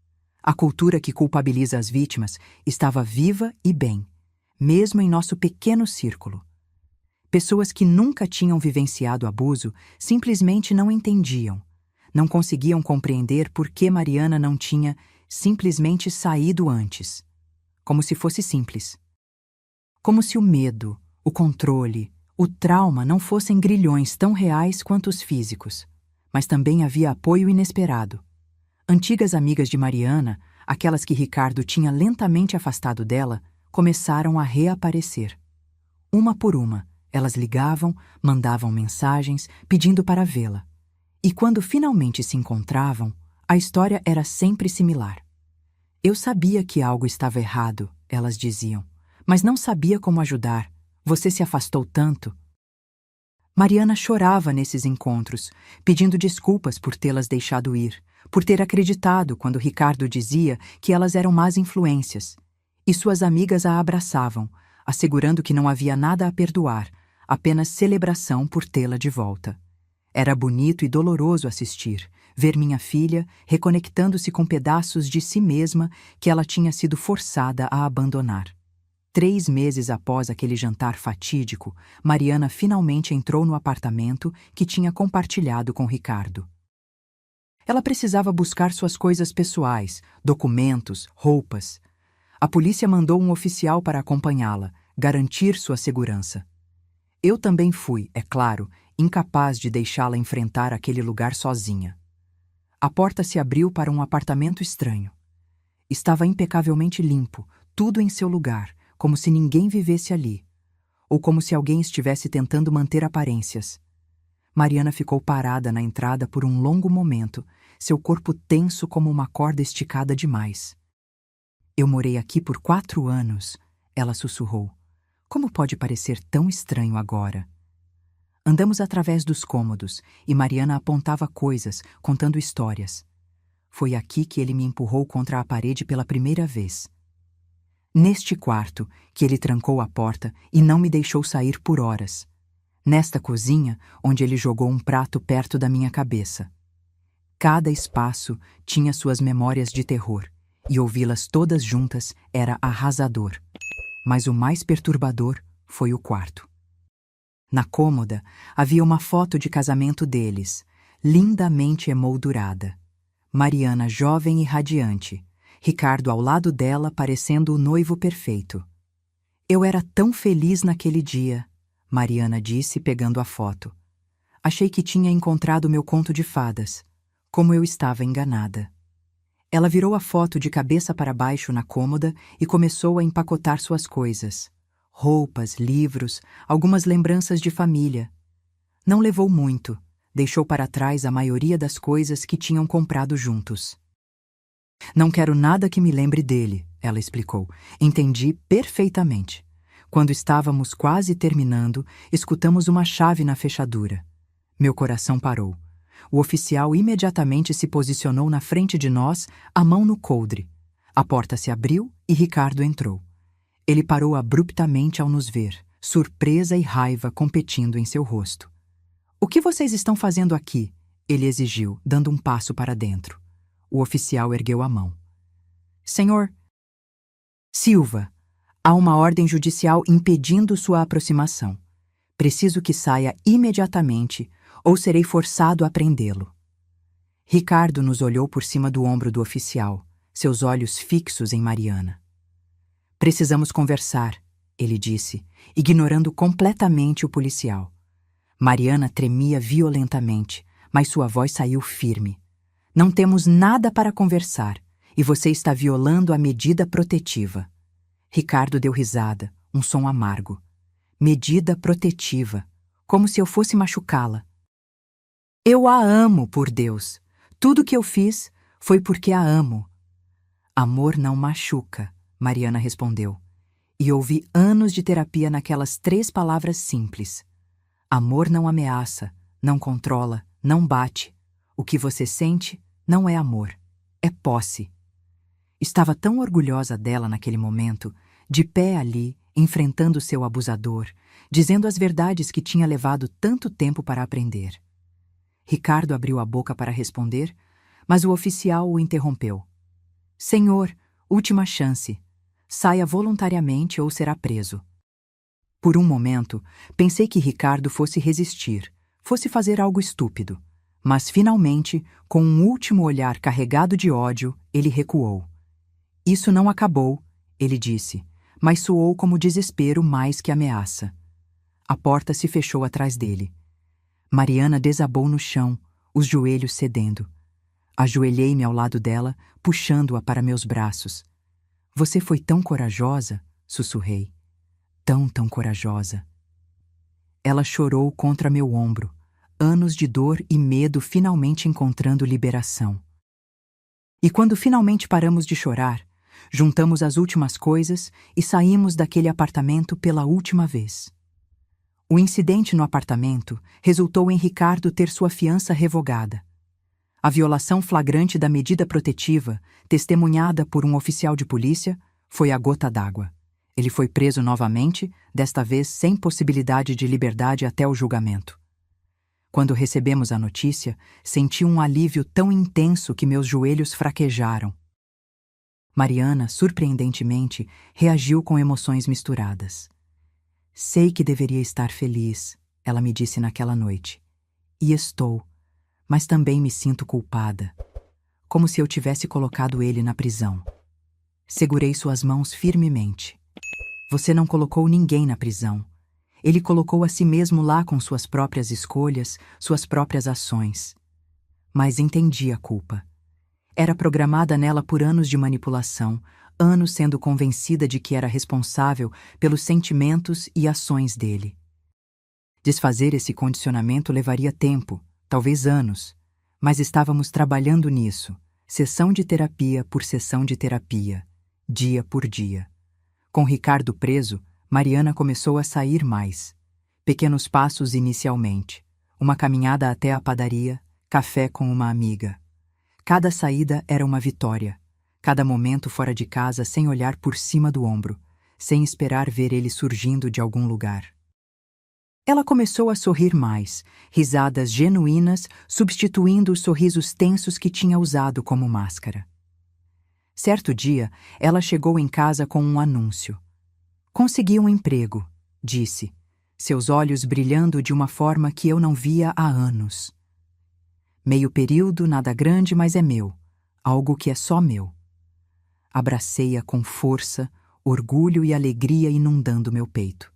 Speaker 1: A cultura que culpabiliza as vítimas estava viva e bem, mesmo em nosso pequeno círculo. Pessoas que nunca tinham vivenciado abuso simplesmente não entendiam. Não conseguiam compreender por que Mariana não tinha simplesmente saído antes. Como se fosse simples. Como se o medo, o controle, o trauma não fossem grilhões tão reais quanto os físicos. Mas também havia apoio inesperado. Antigas amigas de Mariana, aquelas que Ricardo tinha lentamente afastado dela, começaram a reaparecer. Uma por uma, elas ligavam, mandavam mensagens, pedindo para vê-la. E quando finalmente se encontravam, a história era sempre similar. Eu sabia que algo estava errado, elas diziam, mas não sabia como ajudar. Você se afastou tanto. Mariana chorava nesses encontros, pedindo desculpas por tê-las deixado ir, por ter acreditado quando Ricardo dizia que elas eram más influências. E suas amigas a abraçavam, assegurando que não havia nada a perdoar, apenas celebração por tê-la de volta. Era bonito e doloroso assistir, ver minha filha reconectando-se com pedaços de si mesma que ela tinha sido forçada a abandonar. 3 meses após aquele jantar fatídico, Mariana finalmente entrou no apartamento que tinha compartilhado com Ricardo. Ela precisava buscar suas coisas pessoais, documentos, roupas. A polícia mandou um oficial para acompanhá-la, garantir sua segurança. Eu também fui, é claro, incapaz de deixá-la enfrentar aquele lugar sozinha. A porta se abriu para um apartamento estranho. Estava impecavelmente limpo, tudo em seu lugar, como se ninguém vivesse ali, ou como se alguém estivesse tentando manter aparências. Mariana ficou parada na entrada por um longo momento, seu corpo tenso como uma corda esticada demais. Eu morei aqui por 4 anos, ela sussurrou. Como pode parecer tão estranho agora? Andamos através dos cômodos e Mariana apontava coisas, contando histórias. Foi aqui que ele me empurrou contra a parede pela primeira vez. Neste quarto, que ele trancou a porta e não me deixou sair por horas. nesta cozinha onde ele jogou um prato perto da minha cabeça. Cada espaço tinha suas memórias de terror, e ouvi-las todas juntas era arrasador. Mas o mais perturbador foi o quarto. Na cômoda havia uma foto de casamento deles, lindamente emoldurada. Mariana jovem e radiante, Ricardo ao lado dela parecendo o noivo perfeito. Eu era tão feliz naquele dia, Mariana disse pegando a foto. Achei que tinha encontrado meu conto de fadas. Como eu estava enganada. Ela virou a foto de cabeça para baixo na cômoda e começou a empacotar suas coisas. Roupas, livros, algumas lembranças de família. Não levou muito, deixou para trás a maioria das coisas que tinham comprado juntos. Não quero nada que me lembre dele, ela explicou. Entendi perfeitamente. Quando estávamos quase terminando, escutamos uma chave na fechadura. Meu coração parou. O oficial imediatamente se posicionou na frente de nós, a mão no coldre. A porta se abriu e Ricardo entrou. Ele parou abruptamente ao nos ver, surpresa e raiva competindo em seu rosto. "O que vocês estão fazendo aqui?" ele exigiu, dando um passo para dentro. O oficial ergueu a mão. "Senhor Silva, há uma ordem judicial impedindo sua aproximação. Preciso que saia imediatamente ou serei forçado a prendê-lo." Ricardo nos olhou por cima do ombro do oficial, seus olhos fixos em Mariana. "Precisamos conversar", ele disse, ignorando completamente o policial. Mariana tremia violentamente, mas sua voz saiu firme. "Não temos nada para conversar, e você está violando a medida protetiva." Ricardo deu risada, um som amargo. "Medida protetiva, como se eu fosse machucá-la." "Eu a amo, por Deus. Tudo que eu fiz foi porque a amo." "Amor não machuca", Mariana respondeu. E ouvi anos de terapia naquelas 3 palavras simples. Amor não ameaça, não controla, não bate. O que você sente não é amor, é posse. Estava tão orgulhosa dela naquele momento, de pé ali, enfrentando seu abusador, dizendo as verdades que tinha levado tanto tempo para aprender. Ricardo abriu a boca para responder, mas o oficial o interrompeu. "Senhor, última chance. Saia voluntariamente ou será preso." Por um momento, pensei que Ricardo fosse resistir, fosse fazer algo estúpido. Mas, finalmente, com um último olhar carregado de ódio, ele recuou. "Isso não acabou", ele disse, mas soou como desespero mais que ameaça. A porta se fechou atrás dele. Mariana desabou no chão, os joelhos cedendo. Ajoelhei-me ao lado dela, puxando-a para meus braços. "Você foi tão corajosa", sussurrei. Tão corajosa." Ela chorou contra meu ombro, anos de dor e medo finalmente encontrando liberação. E quando finalmente paramos de chorar, juntamos as últimas coisas e saímos daquele apartamento pela última vez. O incidente no apartamento resultou em Ricardo ter sua fiança revogada. A violação flagrante da medida protetiva, testemunhada por um oficial de polícia, foi a gota d'água. Ele foi preso novamente, desta vez sem possibilidade de liberdade até o julgamento. Quando recebemos a notícia, senti um alívio tão intenso que meus joelhos fraquejaram. Mariana, surpreendentemente, reagiu com emoções misturadas. "Sei que deveria estar feliz", ela me disse naquela noite. "E estou, mas também me sinto culpada, como se eu tivesse colocado ele na prisão." Segurei suas mãos firmemente. "Você não colocou ninguém na prisão. Ele colocou a si mesmo lá com suas próprias escolhas, suas próprias ações." Mas entendi a culpa. Era programada nela por anos de manipulação, anos sendo convencida de que era responsável pelos sentimentos e ações dele. Desfazer esse condicionamento levaria tempo, talvez anos, mas estávamos trabalhando nisso, sessão de terapia por sessão de terapia, dia por dia. Com Ricardo preso, Mariana começou a sair mais. Pequenos passos inicialmente, uma caminhada até a padaria, café com uma amiga. Cada saída era uma vitória, cada momento fora de casa sem olhar por cima do ombro, sem esperar ver ele surgindo de algum lugar. Ela começou a sorrir mais, risadas genuínas substituindo os sorrisos tensos que tinha usado como máscara. Certo dia, ela chegou em casa com um anúncio. Consegui um emprego, disse, seus olhos brilhando de uma forma que eu não via há anos. Meio período, nada grande, mas é meu, algo que é só meu. Abracei-a com força, orgulho e alegria inundando meu peito.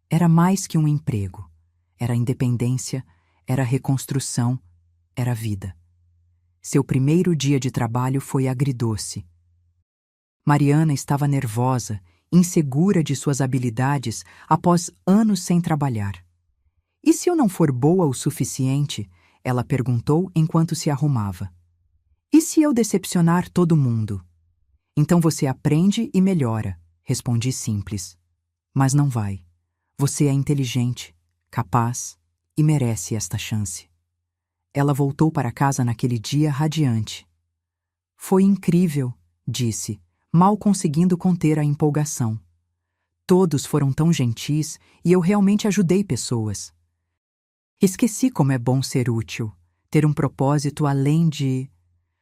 Speaker 1: Era mais que um emprego. Era independência, era reconstrução, era vida. Seu primeiro dia de trabalho foi agridoce. Mariana estava nervosa, insegura de suas habilidades após anos sem trabalhar. E se eu não for boa o suficiente? Ela perguntou enquanto se arrumava. E se eu decepcionar todo mundo? Então você aprende e melhora, respondi simples. Mas não vai. Você é inteligente, capaz e merece esta chance. Ela voltou para casa naquele dia radiante. Foi incrível, disse, mal conseguindo conter a empolgação. Todos foram tão gentis e eu realmente ajudei pessoas. Esqueci como é bom ser útil, ter um propósito além de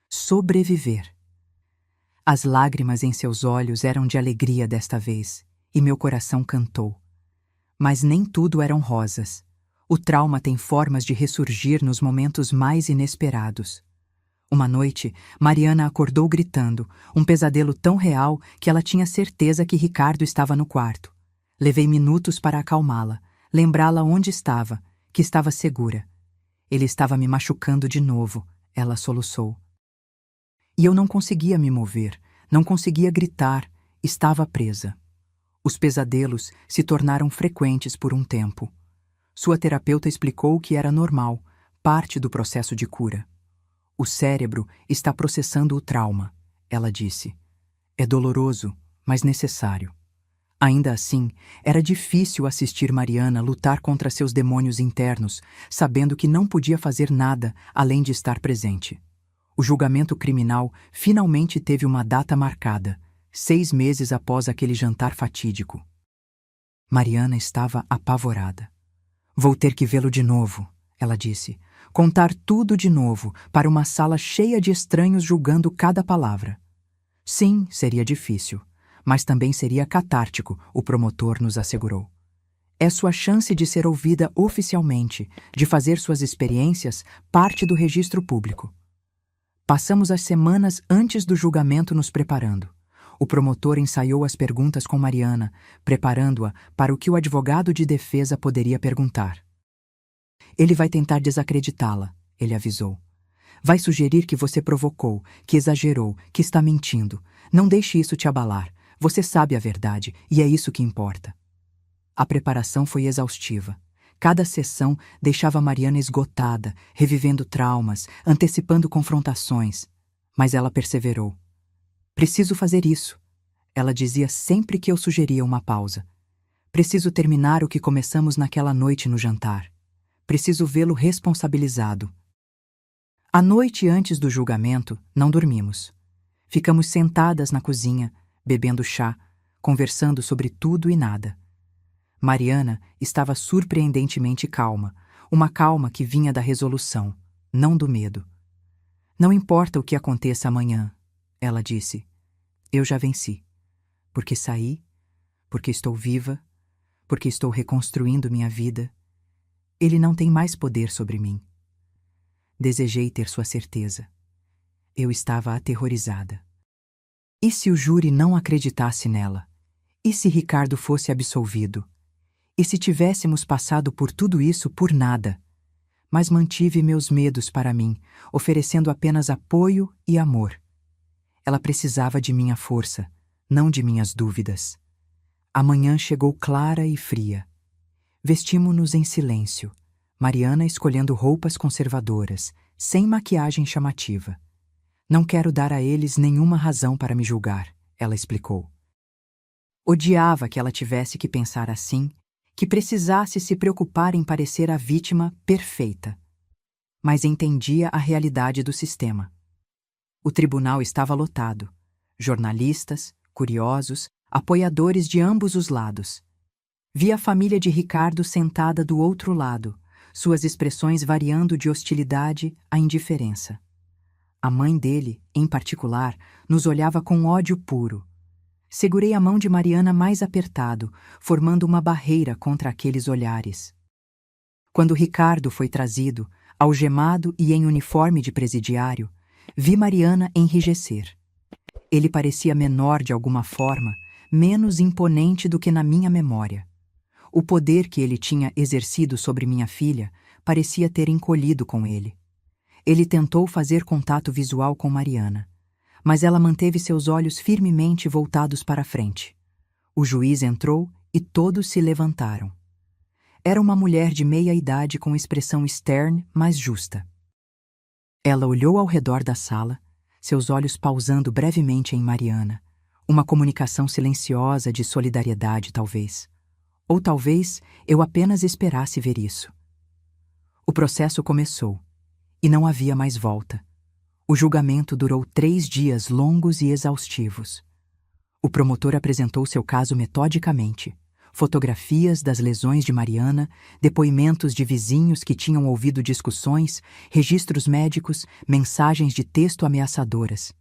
Speaker 1: sobreviver. As lágrimas em seus olhos eram de alegria desta vez, e meu coração cantou. Mas nem tudo eram rosas. O trauma tem formas de ressurgir nos momentos mais inesperados. Uma noite, Mariana acordou gritando, um pesadelo tão real que ela tinha certeza que Ricardo estava no quarto. Levei minutos para acalmá-la, lembrá-la onde estava, que estava segura. Ele estava me machucando de novo, ela soluçou. E eu não conseguia me mover, não conseguia gritar, estava presa. Os pesadelos se tornaram frequentes por um tempo. Sua terapeuta explicou que era normal, parte do processo de cura. O cérebro está processando o trauma, ela disse. É doloroso, mas necessário. Ainda assim, era difícil assistir Mariana lutar contra seus demônios internos, sabendo que não podia fazer nada além de estar presente. O julgamento criminal finalmente teve uma data marcada, 6 meses após aquele jantar fatídico. Mariana estava apavorada. Vou ter que vê-lo de novo, ela disse. Contar tudo de novo para uma sala cheia de estranhos julgando cada palavra. Sim, seria difícil, mas também seria catártico, o promotor nos assegurou. É sua chance de ser ouvida oficialmente, de fazer suas experiências parte do registro público. Passamos as semanas antes do julgamento nos preparando. O promotor ensaiou as perguntas com Mariana, preparando-a para o que o advogado de defesa poderia perguntar. Ele vai tentar desacreditá-la, ele avisou. Vai sugerir que você provocou, que exagerou, que está mentindo. Não deixe isso te abalar. Você sabe a verdade, e é isso que importa. A preparação foi exaustiva. Cada sessão deixava Mariana esgotada, revivendo traumas, antecipando confrontações. Mas ela perseverou. Preciso fazer isso, ela dizia sempre que eu sugeria uma pausa. Preciso terminar o que começamos naquela noite no jantar. Preciso vê-lo responsabilizado. A noite antes do julgamento, não dormimos. Ficamos sentadas na cozinha, bebendo chá, conversando sobre tudo e nada. Mariana estava surpreendentemente calma, uma calma que vinha da resolução, não do medo. Não importa o que aconteça amanhã, ela disse. Eu já venci. Porque saí, porque estou viva, porque estou reconstruindo minha vida. Ele não tem mais poder sobre mim. Desejei ter sua certeza. Eu estava aterrorizada. E se o júri não acreditasse nela? E se Ricardo fosse absolvido? E se tivéssemos passado por tudo isso por nada? Mas mantive meus medos para mim, oferecendo apenas apoio e amor. Ela precisava de minha força, não de minhas dúvidas. A manhã chegou clara e fria. Vestimo-nos em silêncio, Mariana escolhendo roupas conservadoras, sem maquiagem chamativa. Não quero dar a eles nenhuma razão para me julgar, ela explicou. Odiava que ela tivesse que pensar assim, que precisasse se preocupar em parecer a vítima perfeita. Mas entendia a realidade do sistema. O tribunal estava lotado. Jornalistas, curiosos, apoiadores de ambos os lados. Vi a família de Ricardo sentada do outro lado, suas expressões variando de hostilidade a indiferença. A mãe dele, em particular, nos olhava com ódio puro. Segurei a mão de Mariana mais apertado, formando uma barreira contra aqueles olhares. Quando Ricardo foi trazido, algemado e em uniforme de presidiário, vi Mariana enrijecer. Ele parecia menor de alguma forma, menos imponente do que na minha memória. O poder que ele tinha exercido sobre minha filha parecia ter encolhido com ele. Ele tentou fazer contato visual com Mariana, mas ela manteve seus olhos firmemente voltados para a frente. O juiz entrou e todos se levantaram. Era uma mulher de meia-idade com expressão stern, mas justa. Ela olhou ao redor da sala, seus olhos pausando brevemente em Mariana, uma comunicação silenciosa de solidariedade, talvez. Ou talvez eu apenas esperasse ver isso. O processo começou, e não havia mais volta. O julgamento durou 3 dias longos e exaustivos. O promotor apresentou seu caso metodicamente. Fotografias das lesões de Mariana, depoimentos de vizinhos que tinham ouvido discussões, registros médicos, mensagens de texto ameaçadoras.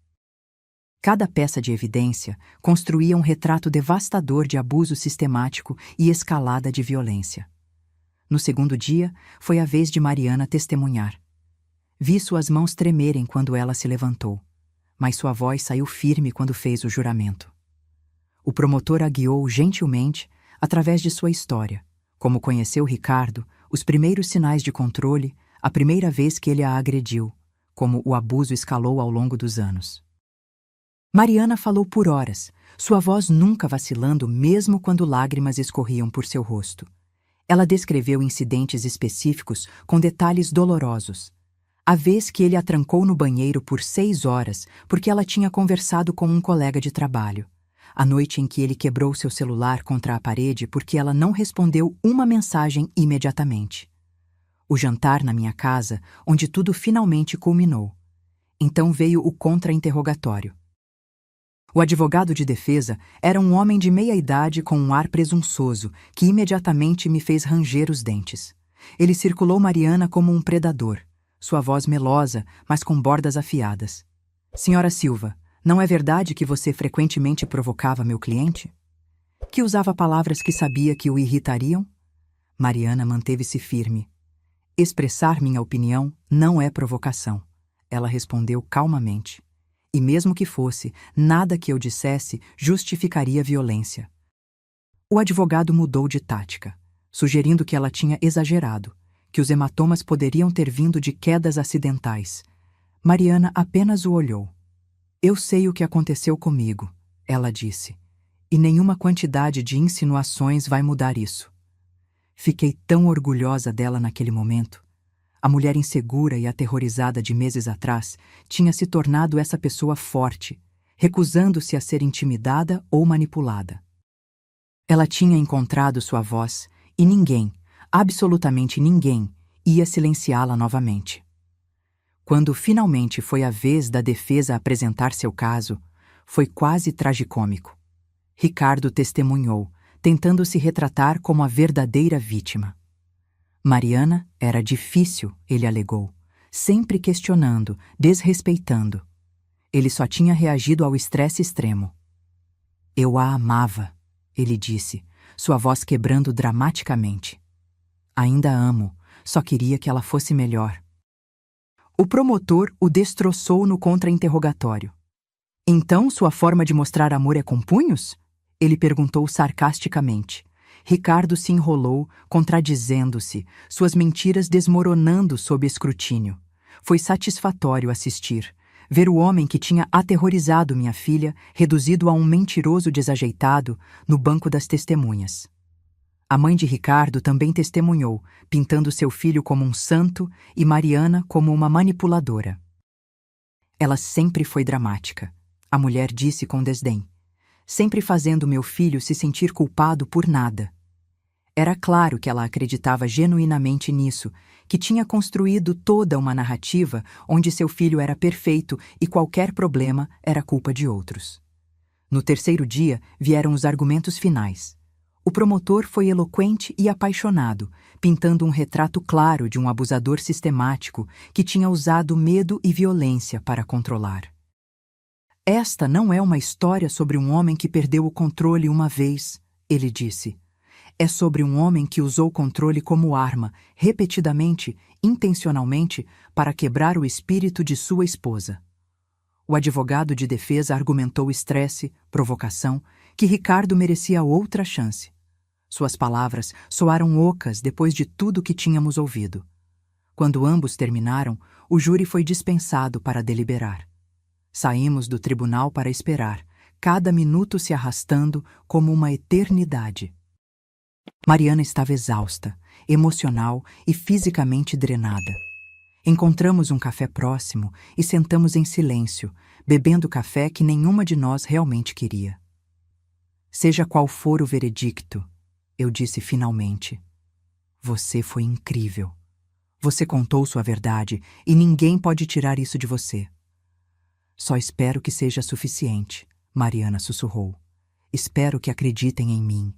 Speaker 1: Cada peça de evidência construía um retrato devastador de abuso sistemático e escalada de violência. No segundo dia, foi a vez de Mariana testemunhar. Vi suas mãos tremerem quando ela se levantou, mas sua voz saiu firme quando fez o juramento. O promotor a guiou gentilmente através de sua história, como conheceu Ricardo, os primeiros sinais de controle, a primeira vez que ele a agrediu, como o abuso escalou ao longo dos anos. Mariana falou por horas, sua voz nunca vacilando mesmo quando lágrimas escorriam por seu rosto. Ela descreveu incidentes específicos com detalhes dolorosos. A vez que ele a trancou no banheiro por 6 horas porque ela tinha conversado com um colega de trabalho. A noite em que ele quebrou seu celular contra a parede porque ela não respondeu uma mensagem imediatamente. O jantar na minha casa, onde tudo finalmente culminou. Então veio o contra-interrogatório. O advogado de defesa era um homem de meia-idade com um ar presunçoso que imediatamente me fez ranger os dentes. Ele circulou Mariana como um predador, sua voz melosa, mas com bordas afiadas. Senhora Silva, não é verdade que você frequentemente provocava meu cliente? Que usava palavras que sabia que o irritariam? Mariana manteve-se firme. Expressar minha opinião não é provocação, ela respondeu calmamente. E mesmo que fosse, nada que eu dissesse justificaria violência. O advogado mudou de tática, sugerindo que ela tinha exagerado, que os hematomas poderiam ter vindo de quedas acidentais. Mariana apenas o olhou. Eu sei o que aconteceu comigo, ela disse, e nenhuma quantidade de insinuações vai mudar isso. Fiquei tão orgulhosa dela naquele momento. A mulher insegura e aterrorizada de meses atrás tinha se tornado essa pessoa forte, recusando-se a ser intimidada ou manipulada. Ela tinha encontrado sua voz e ninguém, absolutamente ninguém, ia silenciá-la novamente. Quando finalmente foi a vez da defesa apresentar seu caso, foi quase tragicômico. Ricardo testemunhou, tentando se retratar como a verdadeira vítima. Mariana era difícil, ele alegou, sempre questionando, desrespeitando. Ele só tinha reagido ao estresse extremo. Eu a amava, ele disse, sua voz quebrando dramaticamente. Ainda amo, só queria que ela fosse melhor. O promotor o destroçou no contra-interrogatório. Então sua forma de mostrar amor é com punhos? Ele perguntou sarcasticamente. Ricardo se enrolou, contradizendo-se, suas mentiras desmoronando sob escrutínio. Foi satisfatório assistir, ver o homem que tinha aterrorizado minha filha, reduzido a um mentiroso desajeitado, no banco das testemunhas. A mãe de Ricardo também testemunhou, pintando seu filho como um santo e Mariana como uma manipuladora. Ela sempre foi dramática, a mulher disse com desdém, sempre fazendo meu filho se sentir culpado por nada. Era claro que ela acreditava genuinamente nisso, que tinha construído toda uma narrativa onde seu filho era perfeito e qualquer problema era culpa de outros. No terceiro dia vieram os argumentos finais. O promotor foi eloquente e apaixonado, pintando um retrato claro de um abusador sistemático que tinha usado medo e violência para controlar. Esta não é uma história sobre um homem que perdeu o controle uma vez, ele disse. É sobre um homem que usou o controle como arma, repetidamente, intencionalmente, para quebrar o espírito de sua esposa. O advogado de defesa argumentou estresse, provocação, que Ricardo merecia outra chance. Suas palavras soaram ocas depois de tudo que tínhamos ouvido. Quando ambos terminaram, o júri foi dispensado para deliberar. Saímos do tribunal para esperar, cada minuto se arrastando como uma eternidade. Mariana estava exausta, emocional e fisicamente drenada. Encontramos um café próximo e sentamos em silêncio, bebendo café que nenhuma de nós realmente queria. Seja qual for o veredicto, eu disse finalmente, você foi incrível. Você contou sua verdade e ninguém pode tirar isso de você. Só espero que seja suficiente, Mariana sussurrou. Espero que acreditem em mim.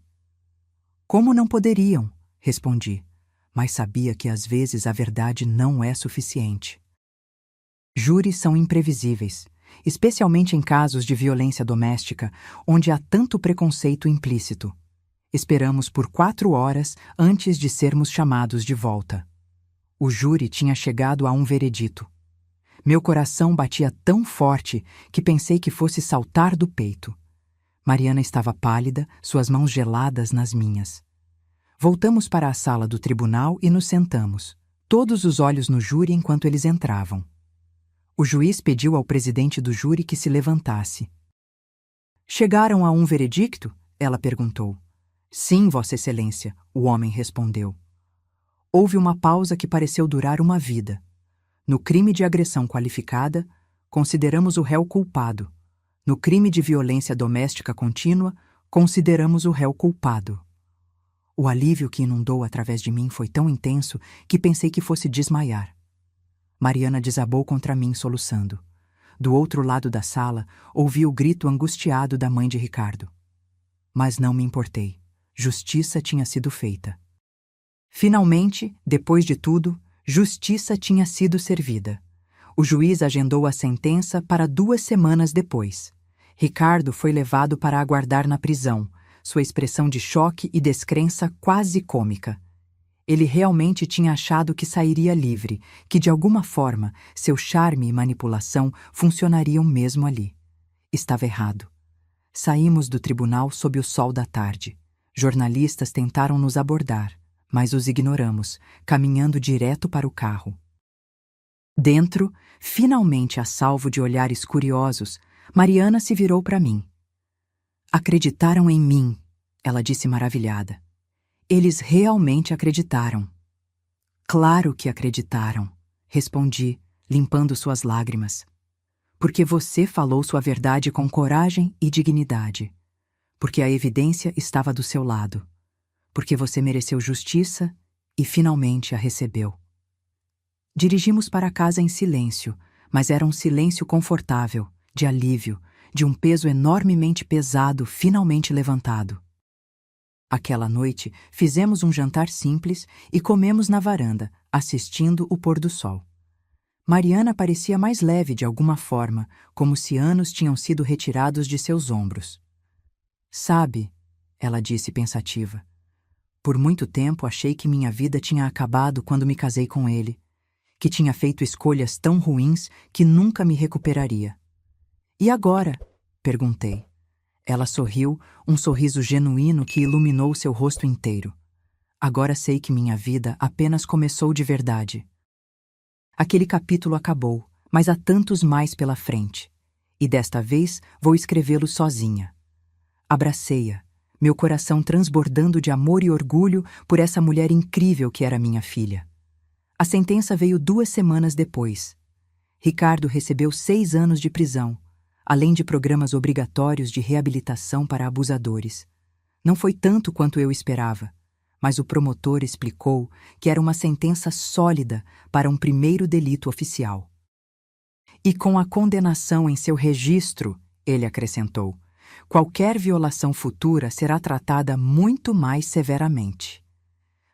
Speaker 1: Como não poderiam? Respondi, mas sabia que às vezes a verdade não é suficiente. Júris são imprevisíveis, especialmente em casos de violência doméstica, onde há tanto preconceito implícito. Esperamos por 4 horas antes de sermos chamados de volta. O júri tinha chegado a um veredito. Meu coração batia tão forte que pensei que fosse saltar do peito. Mariana estava pálida, suas mãos geladas nas minhas. Voltamos para a sala do tribunal e nos sentamos, todos os olhos no júri enquanto eles entravam. O juiz pediu ao presidente do júri que se levantasse. Chegaram a um veredicto? Ela perguntou. Sim, Vossa Excelência, o homem respondeu. Houve uma pausa que pareceu durar uma vida. No crime de agressão qualificada, consideramos o réu culpado. No crime de violência doméstica contínua, consideramos o réu culpado. O alívio que inundou através de mim foi tão intenso que pensei que fosse desmaiar. Mariana desabou contra mim, soluçando. Do outro lado da sala, ouvi o grito angustiado da mãe de Ricardo. Mas não me importei. Justiça tinha sido feita. Finalmente, depois de tudo, justiça tinha sido servida. O juiz agendou a sentença para 2 semanas depois. Ricardo foi levado para aguardar na prisão, sua expressão de choque e descrença quase cômica. Ele realmente tinha achado que sairia livre, que de alguma forma seu charme e manipulação funcionariam mesmo ali. Estava errado. Saímos do tribunal sob o sol da tarde. Jornalistas tentaram nos abordar, mas os ignoramos, caminhando direto para o carro. Dentro, finalmente a salvo de olhares curiosos, Mariana se virou para mim. Acreditaram em mim, ela disse maravilhada. Eles realmente acreditaram. Claro que acreditaram, respondi, limpando suas lágrimas. Porque você falou sua verdade com coragem e dignidade. Porque a evidência estava do seu lado. Porque você mereceu justiça e finalmente a recebeu. Dirigimos para casa em silêncio, mas era um silêncio confortável, de alívio, de um peso enormemente pesado finalmente levantado. Aquela noite, fizemos um jantar simples e comemos na varanda, assistindo o pôr do sol. Mariana parecia mais leve de alguma forma, como se anos tinham sido retirados de seus ombros. Sabe, ela disse pensativa, por muito tempo achei que minha vida tinha acabado quando me casei com ele, que tinha feito escolhas tão ruins que nunca me recuperaria. E agora? Perguntei. Ela sorriu, um sorriso genuíno que iluminou seu rosto inteiro. Agora sei que minha vida apenas começou de verdade. Aquele capítulo acabou, mas há tantos mais pela frente. E desta vez vou escrevê-lo sozinha. Abracei-a, meu coração transbordando de amor e orgulho por essa mulher incrível que era minha filha. A sentença veio 2 semanas depois. Ricardo recebeu 6 anos de prisão, além de programas obrigatórios de reabilitação para abusadores. Não foi tanto quanto eu esperava, mas o promotor explicou que era uma sentença sólida para um primeiro delito oficial. E com a condenação em seu registro, ele acrescentou, Qualquer violação futura será tratada muito mais severamente.